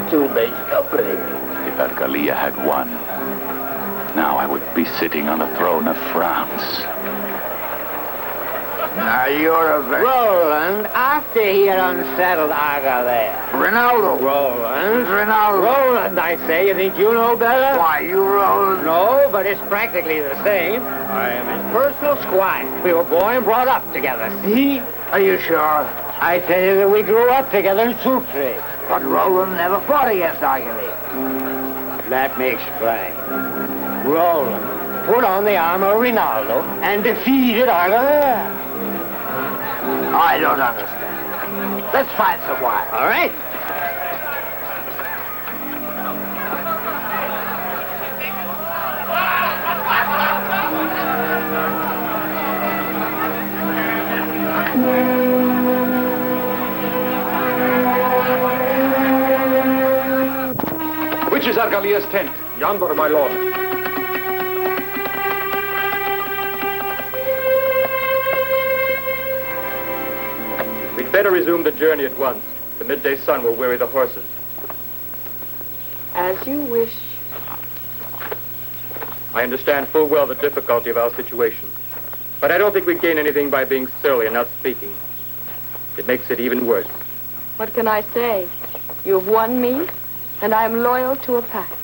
2 makes company. If Argalia had won, now I would be sitting on the throne of France. Now you're a very... Roland, after he had unsettled Argalia. Ronaldo. Roland, I say, you think you know better? Why, you Roland? No, but it's practically the same. I am his personal squire. We were born and brought up together, see? Are you sure? I tell you that we grew up together in Sutri. But Roland never fought against Argalia. Let me explain. Roland put on the armor of Rinaldo and defeated Argalia. I don't understand. Let's find some wine. All right. Which is Argalia's tent? Yonder, my lord. We'd better resume the journey at once. The midday sun will weary the horses. As you wish. I understand full well the difficulty of our situation. But I don't think we gain anything by being surly and not speaking. It makes it even worse. What can I say? You've won me, and I am loyal to a pact.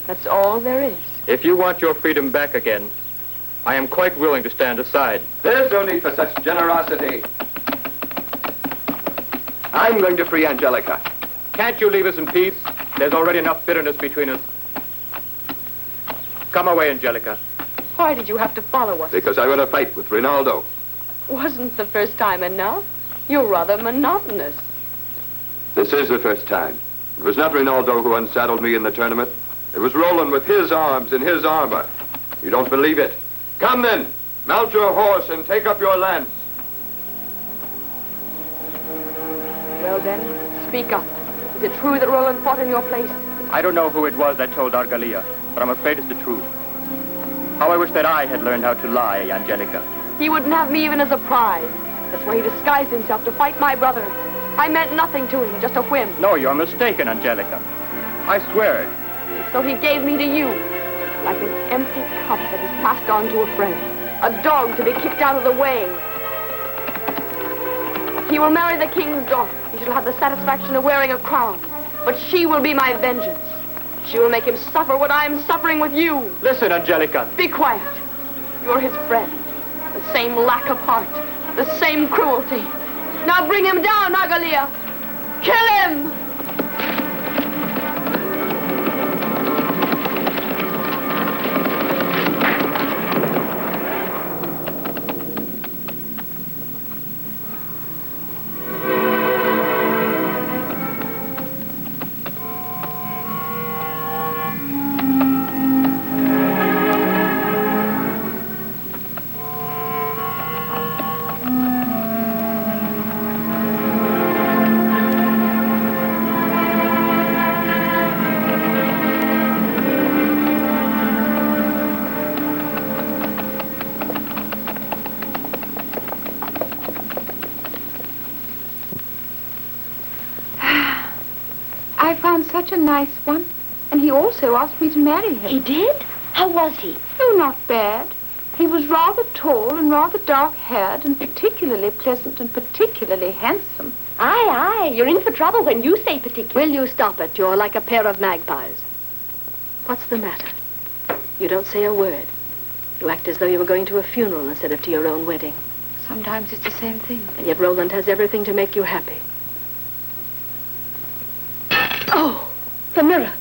That's all there is. If you want your freedom back again, I am quite willing to stand aside. There's no need for such generosity. I'm going to free Angelica. Can't you leave us in peace? There's already enough bitterness between us. Come away, Angelica. Why did you have to follow us? Because I want to fight with Rinaldo. Wasn't the first time enough? You're rather monotonous. This is the first time. It was not Rinaldo who unsaddled me in the tournament. It was Roland with his arms and his armor. You don't believe it? Come then, mount your horse and take up your lance. Well then, speak up. Is it true that Roland fought in your place? I don't know who it was that told Argalia, but I'm afraid it's the truth. How I wish that I had learned how to lie, Angelica. He wouldn't have me even as a prize. That's why he disguised himself to fight my brother. I meant nothing to him, just a whim. No, you're mistaken, Angelica. I swear it. So he gave me to you, like an empty cup that is passed on to a friend. A dog to be kicked out of the way. He will marry the king's daughter. He shall have the satisfaction of wearing a crown. But she will be my vengeance. She will make him suffer what I am suffering with you. Listen, Angelica. Be quiet. You're his friend. The same lack of heart. The same cruelty. Now bring him down, Argalia. Kill him! Such a nice one. And he also asked me to marry him. He did? How was he? Oh, not bad. He was rather tall and rather dark-haired and particularly pleasant and particularly handsome. Aye, you're in for trouble when you say particular. Will you stop it? You're like a pair of magpies. What's the matter? You don't say a word. You act as though you were going to a funeral instead of to your own wedding. Sometimes it's the same thing. And yet Roland has everything to make you happy. Oh! The mirror.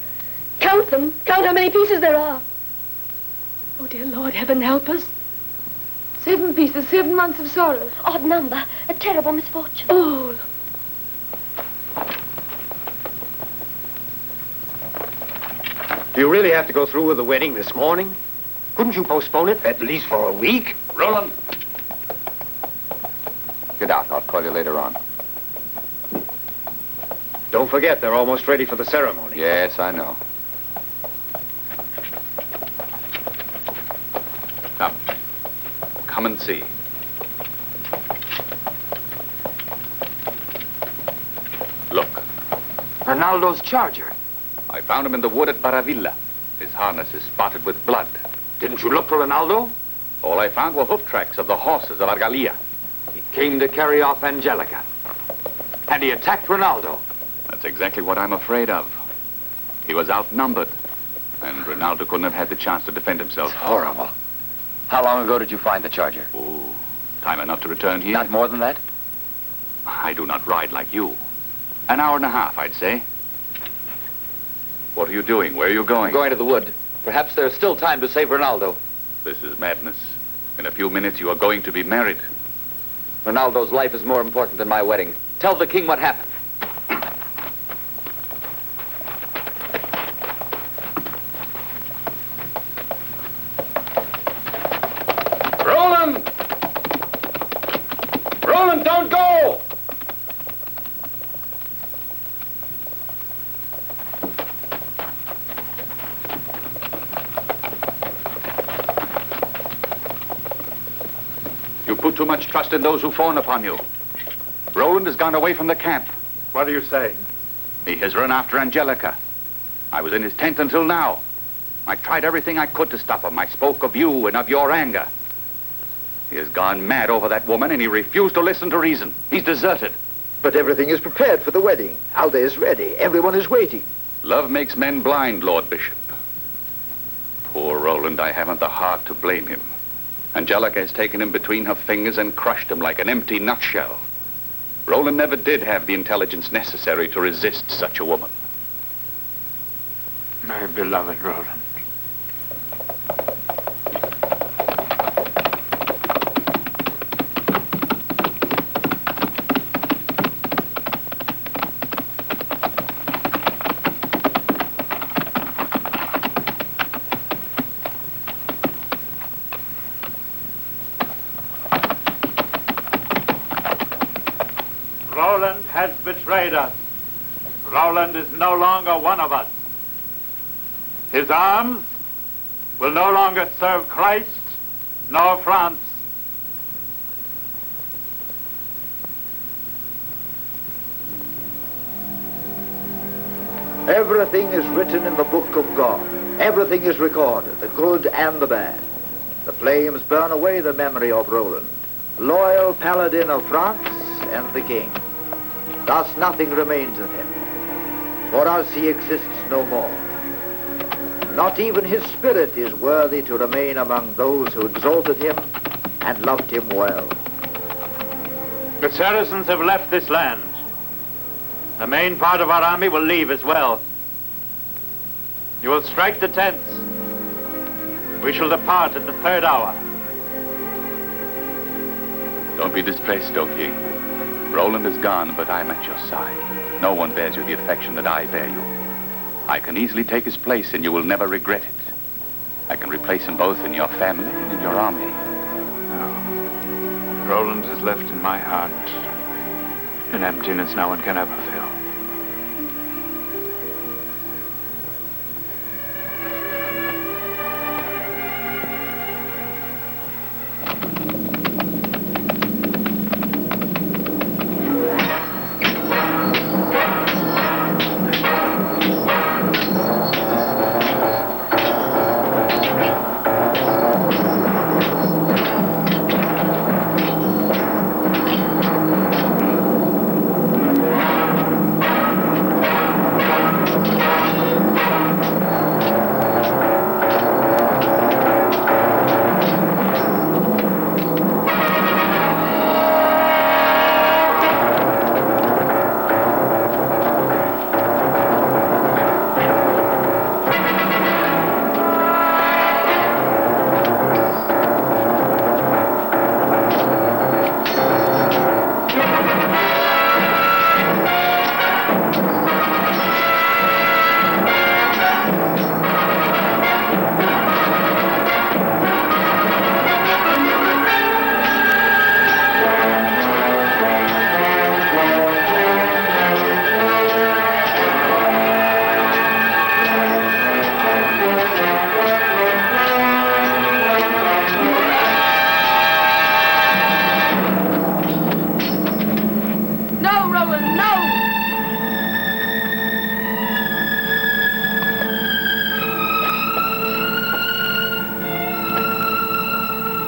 Count them. Count how many pieces there are. Oh, dear Lord, heaven help us. 7 pieces, 7 months of sorrow. Odd number. A terrible misfortune. Oh. Do you really have to go through with the wedding this morning? Couldn't you postpone it at least for a week? Roland! Get out. I'll call you later on. Don't forget, they're almost ready for the ceremony. Yes, I know. Come and see. Look. Ronaldo's charger. I found him in the wood at Baravilla. His harness is spotted with blood. Didn't you look for Ronaldo? All I found were hoof tracks of the horses of Argalia. He came to carry off Angelica. And he attacked Ronaldo. That's exactly what I'm afraid of. He was outnumbered, and Ronaldo couldn't have had the chance to defend himself. It's horrible. How long ago did you find the charger? Oh, time enough to return here. Not more than that? I do not ride like you. An hour and a half, I'd say. What are you doing? Where are you going? I'm going to the wood. Perhaps there's still time to save Ronaldo. This is madness. In a few minutes, you are going to be married. Ronaldo's life is more important than my wedding. Tell the king what happened. Roland! Roland, don't go! You put too much trust in those who fawn upon you. Roland has gone away from the camp. What do you say? He has run after Angelica. I was in his tent until now. I tried everything I could to stop him. I spoke of you and of your anger. He has gone mad over that woman, and he refused to listen to reason. He's deserted. But everything is prepared for the wedding. Alda is ready. Everyone is waiting. Love makes men blind, Lord Bishop. Poor Roland, I haven't the heart to blame him. Angelica has taken him between her fingers and crushed him like an empty nutshell. Roland never did have the intelligence necessary to resist such a woman. My beloved Roland. Roland has betrayed us. Roland is no longer one of us. His arms will no longer serve Christ nor France. Everything is written in the book of God. Everything is recorded, the good and the bad. The flames burn away the memory of Roland, loyal paladin of France and the king. Thus nothing remains of him. For us he exists no more. Not even his spirit is worthy to remain among those who exalted him and loved him well. The Saracens have left this land. The main part of our army will leave as well. You will strike the tents. We shall depart at the 3rd hour. Don't be distressed, O King. Roland is gone, but I'm at your side. No one bears you the affection that I bear you. I can easily take his place, and you will never regret it. I can replace him both in your family and in your army. No. Roland has left in my heart an emptiness no one can ever fill.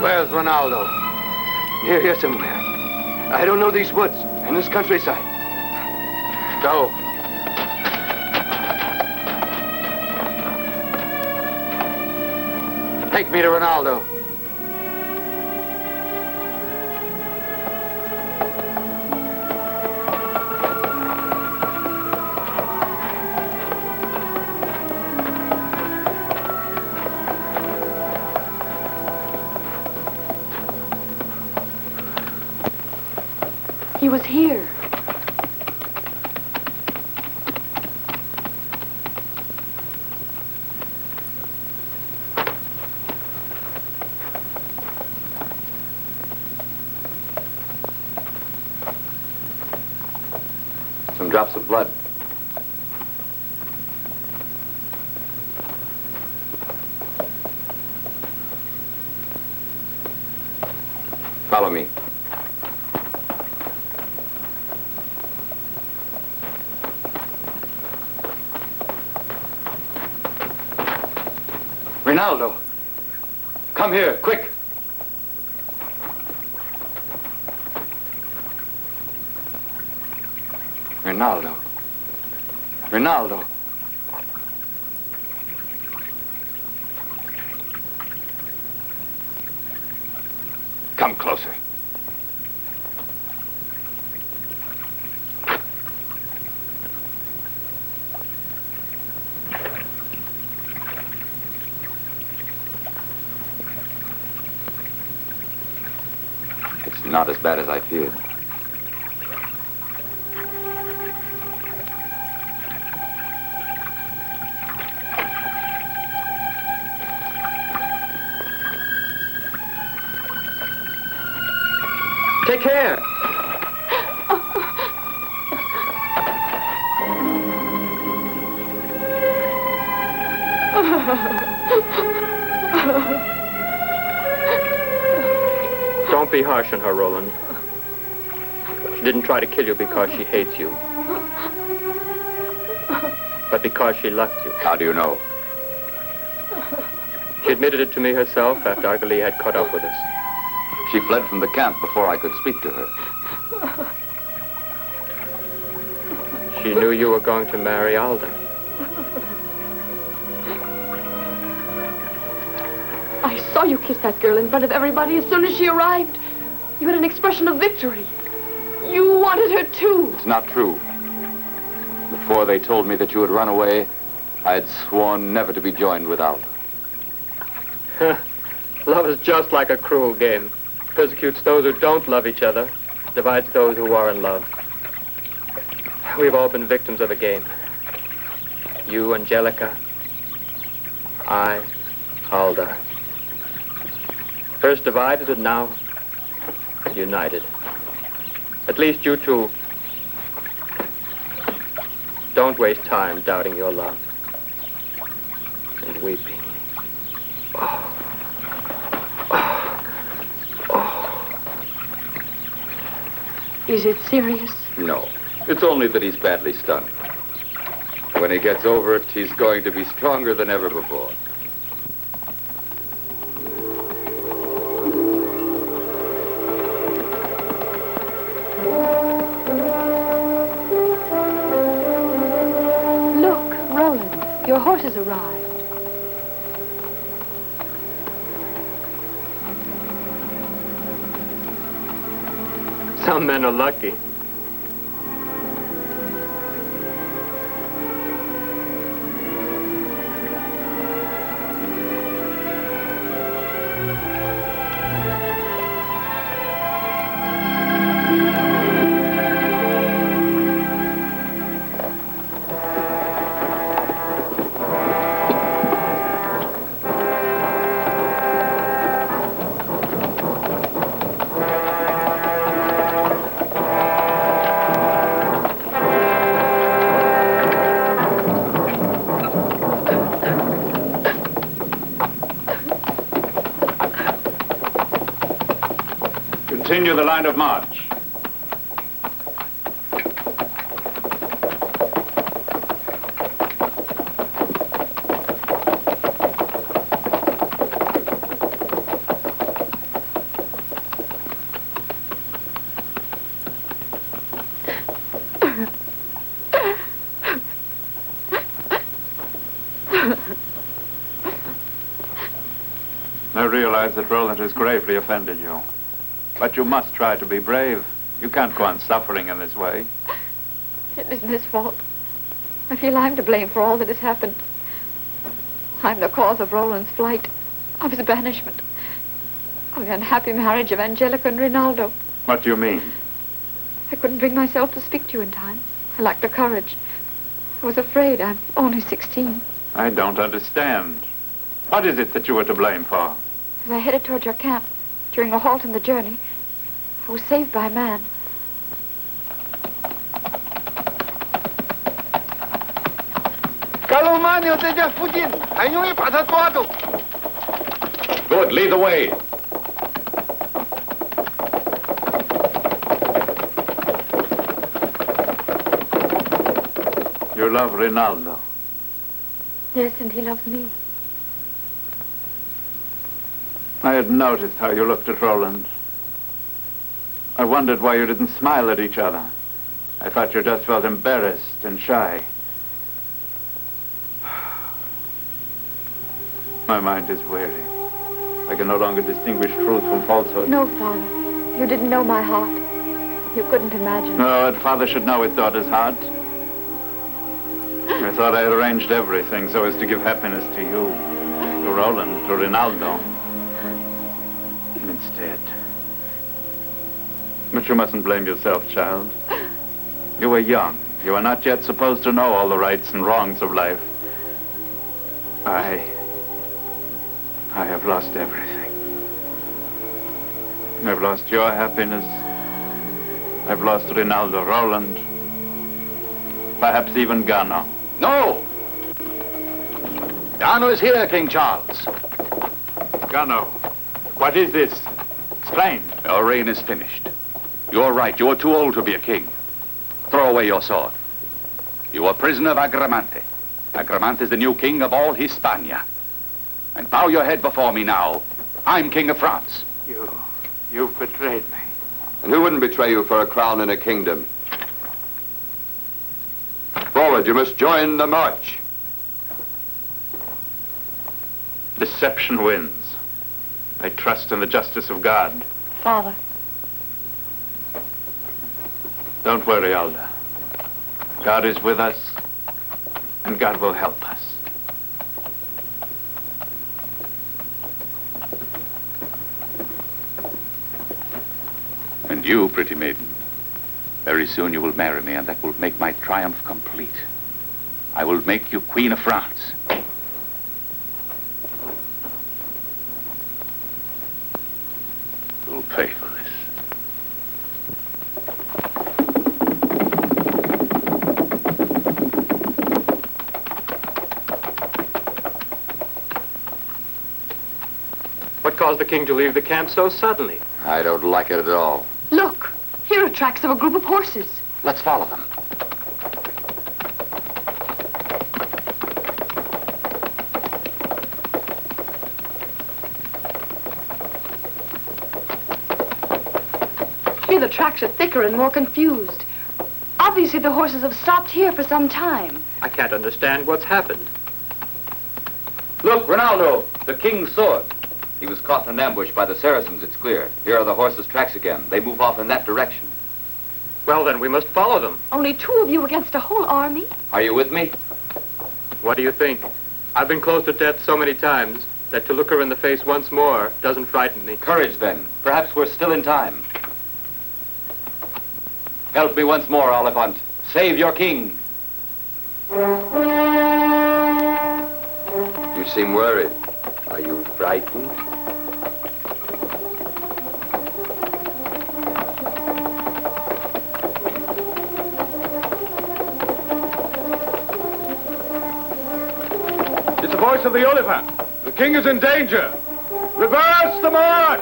Where's Ronaldo? Here somewhere. I don't know these woods and this countryside. Go. Take me to Ronaldo. He was here. Some drops of blood. Follow me. Ronaldo, come here, quick. Ronaldo. Ronaldo. Come closer. It's not as bad as I feared. Take care. Don't be harsh on her, Roland. She didn't try to kill you because she hates you, but because she loved you. How do you know? She admitted it to me herself after Argali had caught up with us. She fled from the camp before I could speak to her. She knew you were going to marry Alda. I saw you kiss that girl in front of everybody as soon as she arrived. You had an expression of victory. You wanted her too. It's not true. Before they told me that you had run away, I had sworn never to be joined with Alda. Love is just like a cruel game. Persecutes those who don't love each other, divides those who are in love. We've all been victims of the game. You, Angelica. I, Alda. First divided and now united. At least you two don't waste time doubting your love and weeping. Is it serious? No. It's only that he's badly stunned. When he gets over it, he's going to be stronger than ever before. Look, Roland, your horse has arrived. Some men are lucky. Continue the line of march. I realize that Roland has gravely offended you. But you must try to be brave. You can't go on suffering in this way. It isn't his fault. I feel I'm to blame for all that has happened. I'm the cause of Roland's flight, of his banishment, of the unhappy marriage of Angelica and Rinaldo. What do you mean? I couldn't bring myself to speak to you in time. I lacked the courage. I was afraid. I'm only 16. I don't understand. What is it that you were to blame for? As I headed toward your camp, during a halt in the journey, I was saved by a man. Good, lead the way. You love Rinaldo. Yes, and he loves me. I had noticed how you looked at Roland. I wondered why you didn't smile at each other. I thought you just felt embarrassed and shy. My mind is weary. I can no longer distinguish truth from falsehood. No, Father. You didn't know my heart. You couldn't imagine. No, a father should know his daughter's heart. I thought I had arranged everything so as to give happiness to you, to Roland, to Rinaldo. Instead. But you mustn't blame yourself, child. You were young. You are not yet supposed to know all the rights and wrongs of life. I have lost everything. I've lost your happiness. I've lost Rinaldo, Roland. Perhaps even Gano. No! Gano is here, King Charles. Gano, what is this? Explain. Your reign is finished. You're right. You are too old to be a king. Throw away your sword. You are prisoner of Agramante. Agramante is the new king of all Hispania. And bow your head before me now. I'm king of France. You've betrayed me. And who wouldn't betray you for a crown and a kingdom? Forward, you must join the march. Deception wins. I trust in the justice of God. Father. Don't worry, Alda. God is with us, and God will help us. And you, pretty maiden, very soon you will marry me, and that will make my triumph complete. I will make you Queen of France. You'll pay for this. What caused the king to leave the camp so suddenly? I don't like it at all. Look, here are tracks of a group of horses. Let's follow them. Here the tracks are thicker and more confused. Obviously the horses have stopped here for some time. I can't understand what's happened. Look, Ronaldo, the king's sword. He was caught in an ambush by the Saracens, it's clear. Here are the horses' tracks again. They move off in that direction. Well, then, we must follow them. Only 2 of you against a whole army? Are you with me? What do you think? I've been close to death so many times that to look her in the face once more doesn't frighten me. Courage, then. Perhaps we're still in time. Help me once more, Oliphant. Save your king. You seem worried. Are you frightened? It's the voice of the Oliphant. The king is in danger. Reverse the march!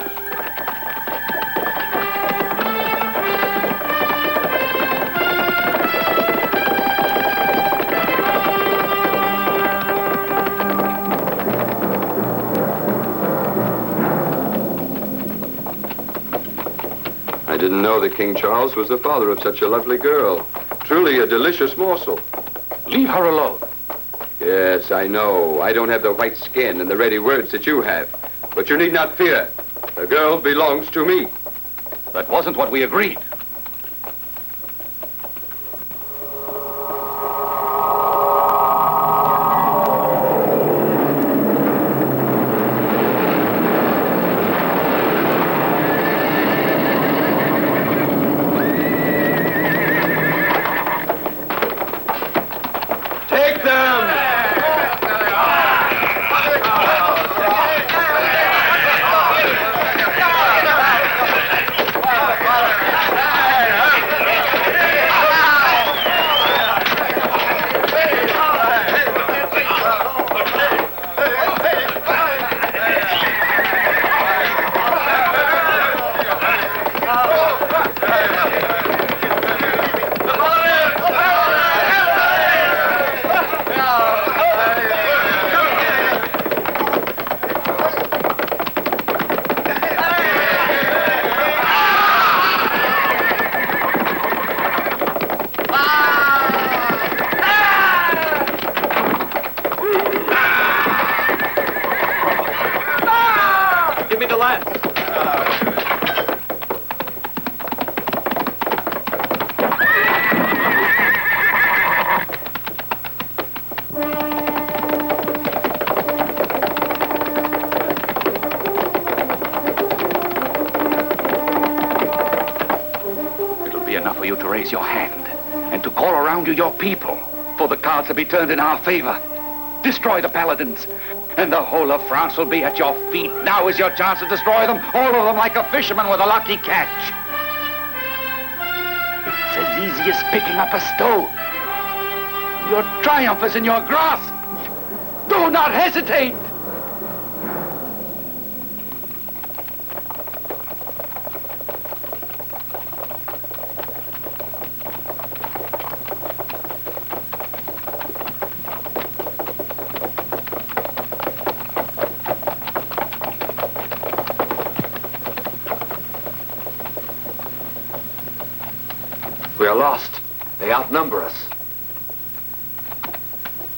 I didn't know that King Charles was the father of such a lovely girl. Truly a delicious morsel. Leave her alone. Yes, I know. I don't have the white skin and the ready words that you have. But you need not fear. The girl belongs to me. That wasn't what we agreed. Your hand and to call around you your people, for the cards will be turned in our favor. Destroy the paladins, and the whole of France will be at your feet. Now is your chance to destroy them, all of them like a fisherman with a lucky catch. It's as easy as picking up a stone. Your triumph is in your grasp. Do not hesitate! We are lost. They outnumber us.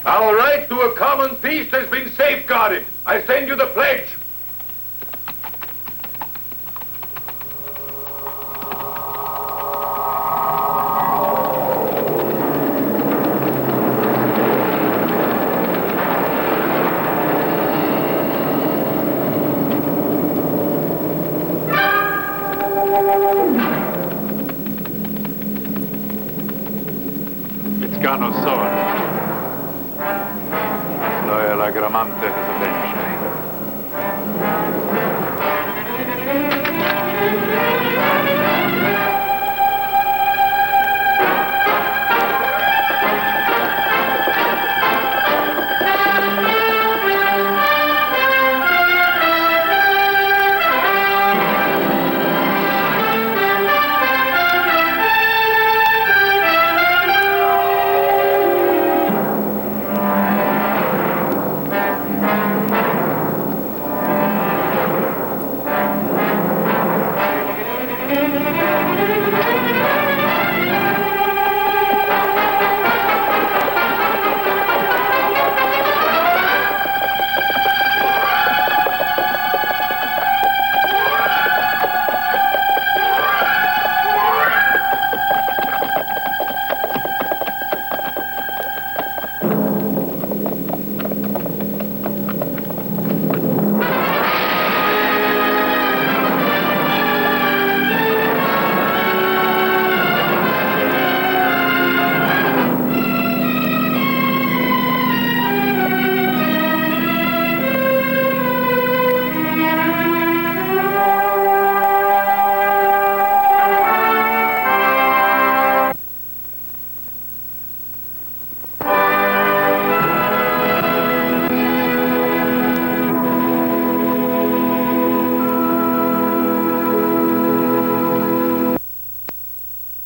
Our right to a common peace has been safeguarded. I send you the pledge. It's Gano's sword. Loyal Agramante has avenged me.